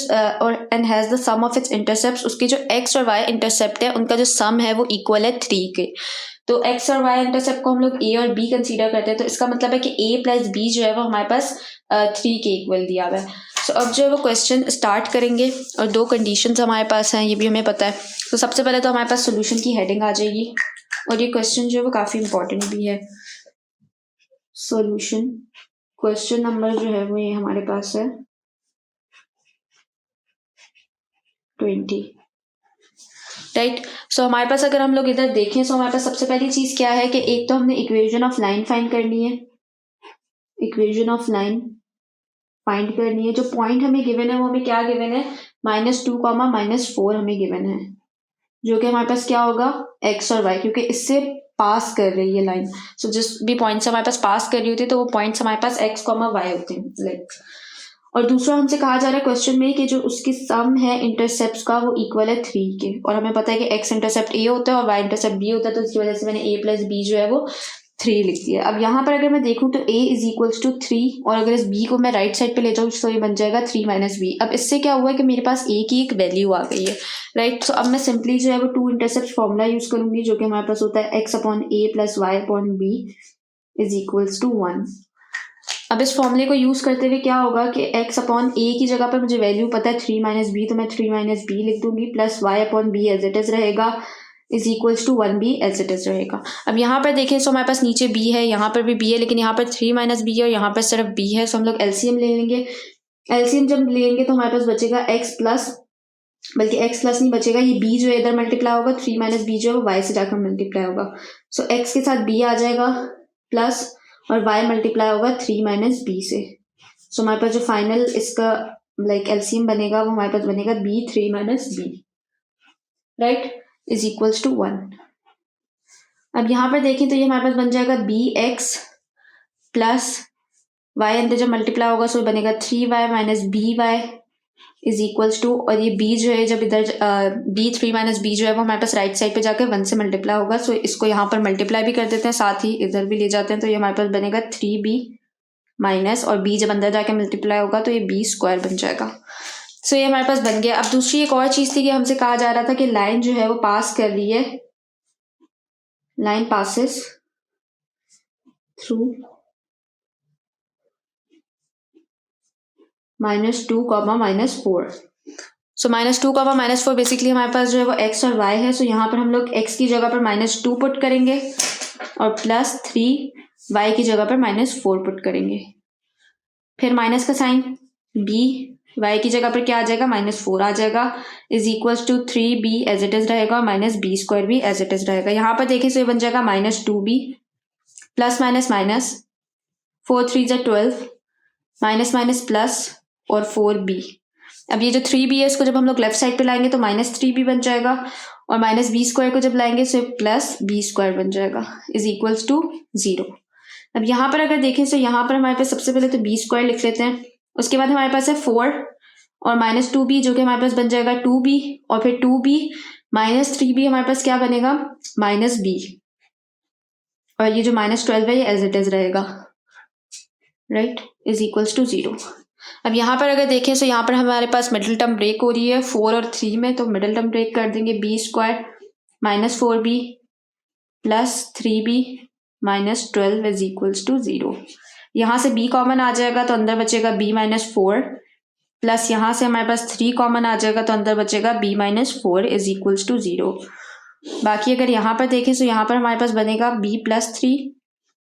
और and has the sum of its intercept, उसकी जो x और y इंटरसेप्ट है उनका जो सम है वो इक्वल है 3 के। तो x और y इंटरसेप्ट को हम लोग a और b कंसीडर करते हैं, तो इसका मतलब है कि a प्लस b जो है वो हमारे पास 3 के इक्वल दिया हुआ है। सो अब जो है वो क्वेश्चन स्टार्ट करेंगे और दो कंडीशंस हमारे पास हैं, ये भी हमें पता है। तो सबसे पहले तो हमारे पास सोल्यूशन की हेडिंग आ जाएगी और ये क्वेश्चन जो है वो काफ़ी इंपॉर्टेंट भी है। सोल्यूशन क्वेश्चन नंबर जो है वो ये हमारे पास है 20, राइट। सो हमारे पास अगर हम लोग इधर देखें तो हमारे पास सबसे पहली चीज़ क्या है कि एक तो हमने इक्वेशन ऑफ लाइन फाइंड करनी है, इक्वेशन ऑफ लाइन फाइंड करनी है। जो पॉइंट हमें गिवन है वो हमें क्या गिवन है, -2, -4 हमें गिवन है, जो कि हमारे पास क्या होगा, x और y, क्योंकि इससे पास कर रही है लाइन। सो जिस भी पॉइंट से हमारे पास पास कर रही होती है तो वो पॉइंट्स हमारे पास x, y होते हैं लाइक। और दूसरा हमसे कहा जा रहा है क्वेश्चन में कि जो उसकी सम है इंटरसेप्ट का वो इक्वल है 3 के, और हमें पता है कि x इंटरसेप्ट a होता है और y इंटरसेप्ट b होता है, तो इसकी वजह से मैंने a प्लस b जो है वो 3 लिख दिया। अब यहाँ पर अगर मैं देखूँ तो a इज इक्वल्स टू 3, और अगर इस b को मैं राइट साइड पे ले जाऊँ तो ये बन जाएगा 3 माइनस b। अब इससे क्या हुआ है कि मेरे पास a की एक वैल्यू आ गई है, राइट। सो अब मैं सिंपली जो है वो 2 इंटरसेप्ट फॉर्मूला यूज करूंगी, जो कि हमारे पास होता है x upon a plus y upon b is equals to 1। अब इस फॉर्मूले को यूज करते हुए क्या होगा कि x अपॉन a की जगह पर मुझे वैल्यू पता है 3 माइनस b, तो मैं 3 माइनस b लिख दूंगी, plus y upon b as it is रहेगा is equals to 1b as it is रहेगा। अब यहाँ पर देखें सो हमारे पास नीचे b है, यहाँ पर भी b है, लेकिन यहाँ पर 3 माइनस b है और यहाँ पर सिर्फ b है। सो हम लोग एलसीएम ले लेंगे। एलसीएम जब लेंगे तो हमारे पास बचेगा x प्लस, बल्कि x प्लस नहीं बचेगा, ये b जो है इधर मल्टीप्लाई होगा, 3 माइनस b जो है वो y से जाकर मल्टीप्लाई होगा। सो x के साथ b आ जाएगा प्लस, और y मल्टीप्लाई होगा 3 माइनस b से। सो हमारे पास जो फाइनल इसका लाइक एलसीएम बनेगा वो हमारे पास बनेगा b 3 minus b, right, is equals to 1। अब यहाँ पर देखें तो ये हमारे पास बन जाएगा bx प्लस y अंदर जब मल्टीप्लाई होगा सो बनेगा 3y minus by is equals to, और ये b जो है जब इधर b 3 माइनस b जो है वो हमारे पास राइट साइड पे जाकर 1 से मल्टीप्लाई होगा। सो इसको यहाँ पर मल्टीप्लाई भी कर देते हैं, साथ ही इधर भी ले जाते हैं, तो ये हमारे पास बनेगा 3b माइनस, और b जब अंदर जाके मल्टीप्लाई होगा तो ये b स्क्वायर बन जाएगा। सो ये हमारे पास बन गया। अब दूसरी एक और चीज थी कि हमसे कहा जा रहा था कि लाइन जो है वो पास कर रही है, लाइन पासिस थ्रू -2, -4। सो -2, -4 बेसिकली हमारे पास जो है वो x और y है। सो यहाँ पर हम लोग x की जगह पर -2 पुट करेंगे और प्लस 3 y की जगह पर -4 पुट करेंगे, फिर माइनस का साइन, b y की जगह पर क्या आ जाएगा, -4 आ जाएगा, is equals to 3b as it is रहेगा, और माइनस b स्क्वायर भी एज इट इज रहेगा। यहाँ पर देखिए सो ये बन जाएगा -2b plus minus minus 4 3 12 minus minus plus और 4b। अब ये जो 3b है इसको जब हम लोग लेफ्ट साइड पे लाएंगे तो -3b बन जाएगा, और माइनस b स्क्वायर को जब लाएंगे तो प्लस b स्क्वायर बन जाएगा, इज इक्वल्स टू 0। अब यहाँ पर अगर देखें तो यहाँ पर हमारे पास सबसे पहले तो b स्क्वायर लिख लेते हैं, उसके बाद हमारे पास है 4 और -2b जो कि हमारे पास बन जाएगा 2b, और फिर 2b माइनस 3b हमारे पास क्या बनेगा, -b, और ये जो -12 है ये एज इट इज रहेगा, राइट, इज इक्वल्स टू 0। अब यहाँ पर अगर देखें तो यहाँ पर हमारे पास मिडिल टर्म ब्रेक हो रही है 4 और 3 में, तो मिडिल टर्म ब्रेक कर देंगे, b square -4b plus 3b -12 is equals to 0। यहाँ से b कॉमन आ जाएगा तो अंदर बचेगा b -4 प्लस यहाँ से हमारे पास 3 कॉमन आ जाएगा तो अंदर बचेगा b -4 इज इक्वल्स टू 0। बाकी अगर यहाँ पर देखें तो यहाँ पर हमारे पास बनेगा b +3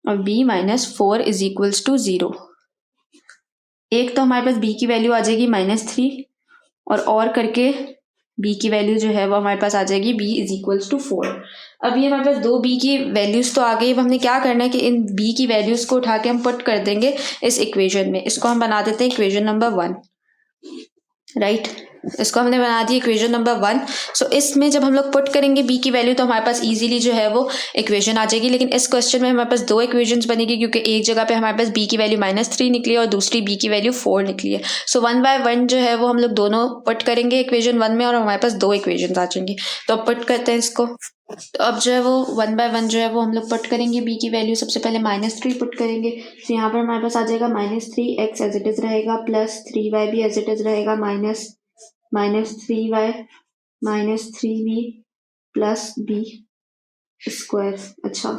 और b -4 इज इक्वल्स टू 0। एक तो हमारे पास b की वैल्यू आ जाएगी -3, और करके b की वैल्यू जो है वो हमारे पास आ जाएगी b इज इक्वल्स टू 4। अब ये हमारे पास दो b की वैल्यूज तो आ गई। अब हमने क्या करना है कि इन b की वैल्यूज को उठा के हम पुट कर देंगे इस इक्वेशन में। इसको हम बना देते हैं इक्वेशन नंबर 1, राइट, इसको हमने बना दी इक्वेशन नंबर 1। सो इसमें जब हम लोग पुट करेंगे b की वैल्यू तो हमारे पास इजीली जो है वो इक्वेशन आ जाएगी। लेकिन इस क्वेश्चन में हमारे पास दो इक्वेशंस बनेगी, क्योंकि एक जगह पे हमारे पास b की वैल्यू -3 निकली है और दूसरी b की वैल्यू 4 निकली है। सो 1 बाय 1 जो है वो हम लोग दोनों पुट करेंगे इक्वेशन 1 में, और हमारे पास दो इक्वेशन आ जाएंगी। तो अब पुट करते हैं इसको। तो अब जो है वो 1 बाय 1 जो है वो हम लोग पुट करेंगे b की वैल्यू। सबसे पहले -3 पुट करेंगे, तो यहाँ पर हमारे पास आ जाएगा -3x एज इट इज रहेगा, प्लस 3y भी एज इट इज रहेगा, -3y -3b plus b square. अच्छा,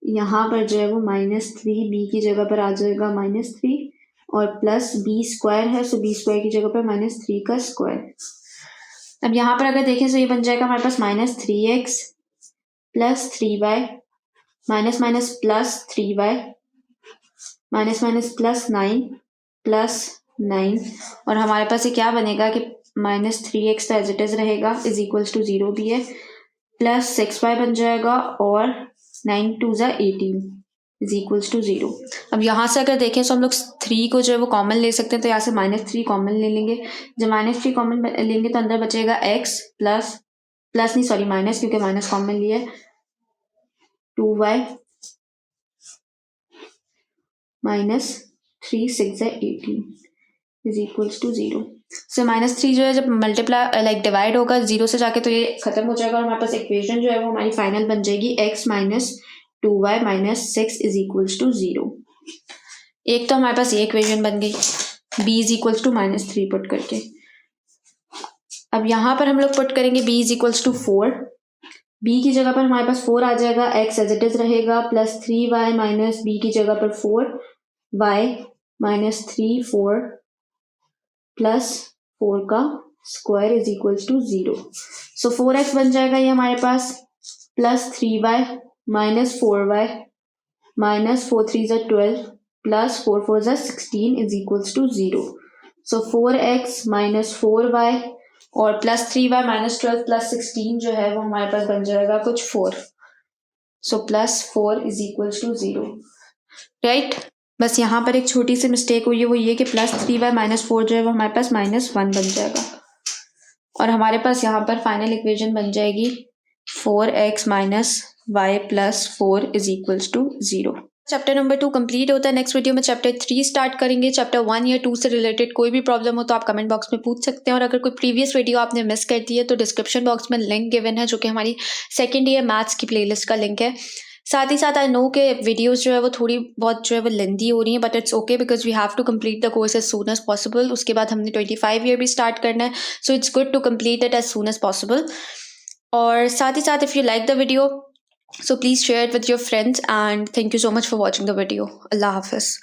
यहाँ पर जो है वो -3b की जगह पर आ जाएगा -3 और प्लस b स्क्वायर है, सो b स्क्वायर की जगह पर -3 का स्क्वायर। अब यहाँ पर अगर देखें तो ये बन जाएगा हमारे पास -3x plus 3y minus minus plus 3y minus minus plus 9 plus 9, और हमारे पास ये क्या बनेगा कि -3x तो एज इट इज रहेगा, इज इक्वल्स टू 0 भी है, प्लस 6y बन जाएगा, और 9 2 = 18 इज इक्वल्स टू 0। अब यहाँ से अगर देखें तो हम लोग 3 को जो है वो कॉमन ले सकते हैं, तो यहाँ से -3 कॉमन ले लेंगे। जब -3 कॉमन लेंगे तो अंदर बचेगा x प्लस नहीं सॉरी माइनस, क्योंकि माइनस कॉमन लिया है, 2y माइनस 3 6 है 18 इज इक्वल्स टू 0। सो -3 जो है जब मल्टीप्लाई लाइक डिवाइड होगा 0 से जाके तो ये खत्म हो जाएगा और हमारे पास इक्वेशन जो है वो हमारी फाइनल बन जाएगी x minus 2y minus 6 is equals to 0। एक तो हमारे पास ये इक्वेशन बन गई, b is equals to -3 put करके। अब यहाँ पर हम लोग पुट करेंगे b is equals to 4। b की जगह पर हमारे पास 4 आ जाएगा, x एज इट इज रहेगा, प्लस 3y माइनस b की जगह पर 4y माइनस 4 प्लस 4 का square is equals to 0। So 4x बन जाएगा ये हमारे पास, plus 3y minus 4y minus 4 3 ज़ा 12 प्लस 4 4 ज़ा 16 is equals to 0। So 4x minus 4y और प्लस 3y माइनस 12 प्लस 16 जो है वो हमारे पास बन जाएगा कुछ 4। So plus 4 is equals to 0, right. बस यहाँ पर एक छोटी सी मिस्टेक हुई है, वो ये कि प्लस 3y माइनस 4 जो है वो हमारे पास -1 बन जाएगा और हमारे पास यहाँ पर फाइनल इक्वेशन बन जाएगी 4x minus y plus 4 is equals to 0। Chapter number 2 complete होता है। नेक्स्ट वीडियो में चैप्टर 3 स्टार्ट करेंगे। चैप्टर 1 या 2 से रिलेटेड कोई भी प्रॉब्लम हो तो आप कमेंट बॉक्स में पूछ सकते हैं और अगर कोई प्रीवियस वीडियो आपने मिस कर दी है तो डिस्क्रिप्शन बॉक्स में लिंक गिवन है जो कि हमारी सेकेंड ईयर मैथ्स की प्लेलिस्ट का लिंक है। साथ ही साथ आई नो के वीडियोस जो है वो थोड़ी बहुत जो है वो लेंदी हो रही हैं, but it's okay because we have to complete the course as soon as possible. उसके बाद हमने 25 ईयर भी स्टार्ट करना है, so it's good to complete it as soon as possible. और साथ ही साथ if you like the video, so please share it with your friends and thank you so much for watching the video. Allah Hafiz.